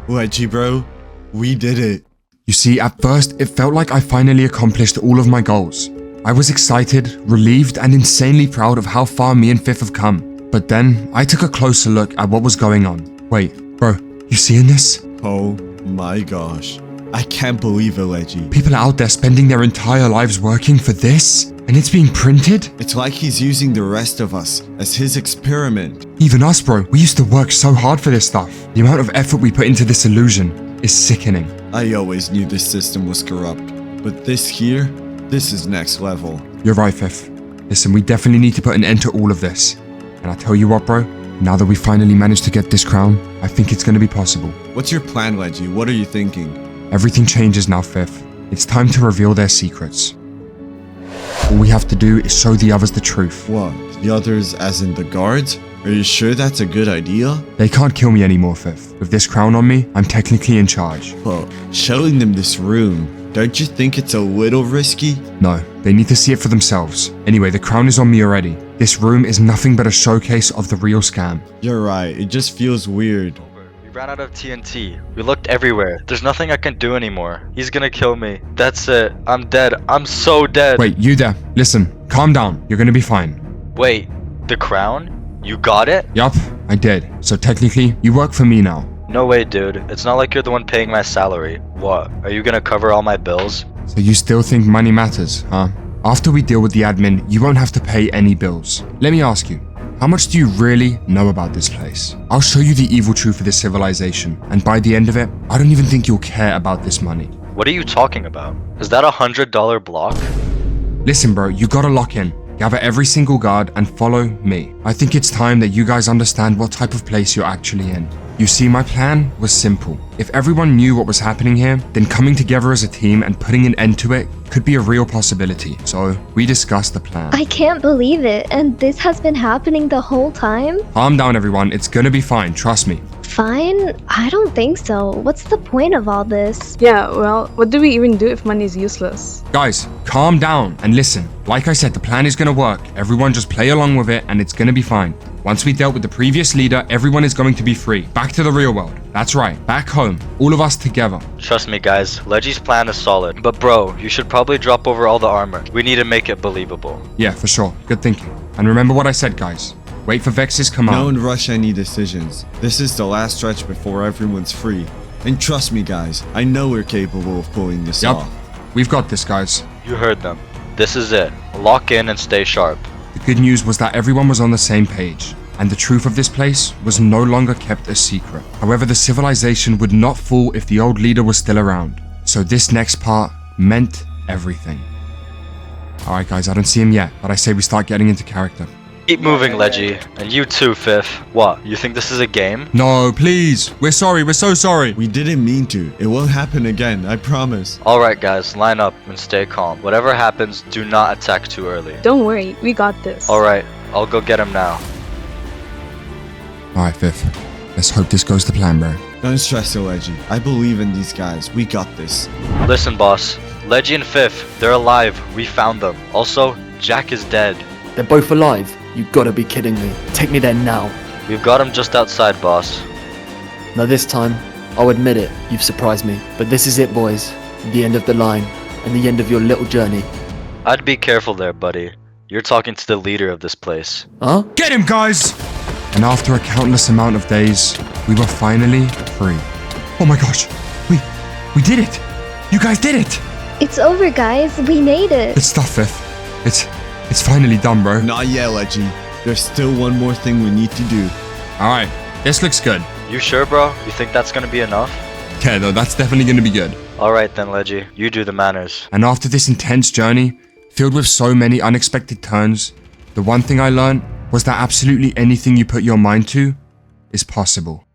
Leggy, bro, we did it. You see, at first, it felt like I finally accomplished all of my goals. I was excited, relieved, and insanely proud of how far me and Fifth have come. But then, I took a closer look at what was going on. Wait, bro, you seeing this? Oh my gosh. I can't believe it, Leggy. People are out there spending their entire lives working for this, and it's being printed? It's like he's using the rest of us as his experiment. Even us, bro. We used to work so hard for this stuff. The amount of effort we put into this illusion. is sickening. I always knew this system was corrupt. But this here, this is next level. You're right, Fifth. Listen, we definitely need to put an end to all of this. And I tell you what, bro, now that we finally managed to get this crown, I think it's going to be possible. What's your plan, Leggy? What are you thinking? Everything changes now, Fifth. It's time to reveal their secrets. All we have to do is show the others the truth. What? The others as in the guards? Are you sure that's a good idea? They can't kill me anymore, Fifth. With this crown on me, I'm technically in charge. Well, showing them this room, don't you think it's a little risky? No, they need to see it for themselves. Anyway, the crown is on me already. This room is nothing but a showcase of the real scam. You're right, it just feels weird. We ran out of TNT. We looked everywhere. There's nothing I can do anymore. He's gonna kill me. That's it. I'm dead. I'm so dead. Wait, you there. Listen, calm down. You're gonna be fine. Wait, the crown? You got it? Yup, I did. So technically, you work for me now. No way, dude. It's not like you're the one paying my salary. What? Are you gonna cover all my bills? So you still think money matters, huh? After we deal with the admin, you won't have to pay any bills. Let me ask you, how much do you really know about this place? I'll show you the evil truth of this civilization, and by the end of it, I don't even think you'll care about this money. What are you talking about? Is that $100 block? Listen, bro, you gotta lock in. Gather every single guard and follow me. I think it's time that you guys understand what type of place you're actually in. You see, my plan was simple. If everyone knew what was happening here, then coming together as a team and putting an end to it could be a real possibility. So we discussed the plan. I can't believe it, and this has been happening the whole time? Calm down, everyone. It's gonna be fine, trust me. Fine? I don't think so. What's the point of all this? Yeah, well, what do we even do if money is useless? Guys, calm down and listen. Like I said, the plan is gonna work. Everyone just play along with it and it's gonna be fine. Once we dealt with the previous leader, everyone is going to be free. Back to the real world. That's right, back home. All of us together. Trust me, guys. Leggy's plan is solid. But bro, you should probably drop over all the armor. We need to make it believable. Yeah, for sure. Good thinking. And remember what I said, guys. Wait for Vex's command. Don't rush any decisions. This is the last stretch before everyone's free. And trust me, guys, I know we're capable of pulling this off. We've got this, guys. You heard them. This is it. Lock in and stay sharp. The good news was that everyone was on the same page, and the truth of this place was no longer kept a secret. However, the civilization would not fall if the old leader was still around. So this next part meant everything. Alright guys, I don't see him yet, but I say we start getting into character. Keep moving, Leggy. And you too, Fifth. What, you think this is a game? No, please. We're sorry, we're so sorry. We didn't mean to. It won't happen again, I promise. Alright guys, line up and stay calm. Whatever happens, do not attack too early. Don't worry, we got this. Alright, I'll go get him now. Alright, Fifth. Let's hope this goes to plan, bro. Don't stress, Leggy. I believe in these guys. We got this. Listen, boss. Leggy and Fifth, they're alive. We found them. Also, Jack is dead. They're both alive? You gotta be kidding me. Take me there now. We've got him just outside, boss. Now this time, I'll admit it, you've surprised me. But this is it, boys. The end of the line, and the end of your little journey. I'd be careful there, buddy. You're talking to the leader of this place. Huh? Get him, guys! And after a countless amount of days, we were finally free. Oh my gosh, we did it! You guys did it! It's over, guys. We made it. Good stuff, Fifth. It's finally done, bro. Not yet, Leggy. There's still one more thing we need to do. Alright, this looks good. You sure, bro? You think that's gonna be enough? Yeah, no, that's definitely gonna be good. Alright then, Leggy. You do the manners. And after this intense journey, filled with so many unexpected turns, the one thing I learned was that absolutely anything you put your mind to is possible.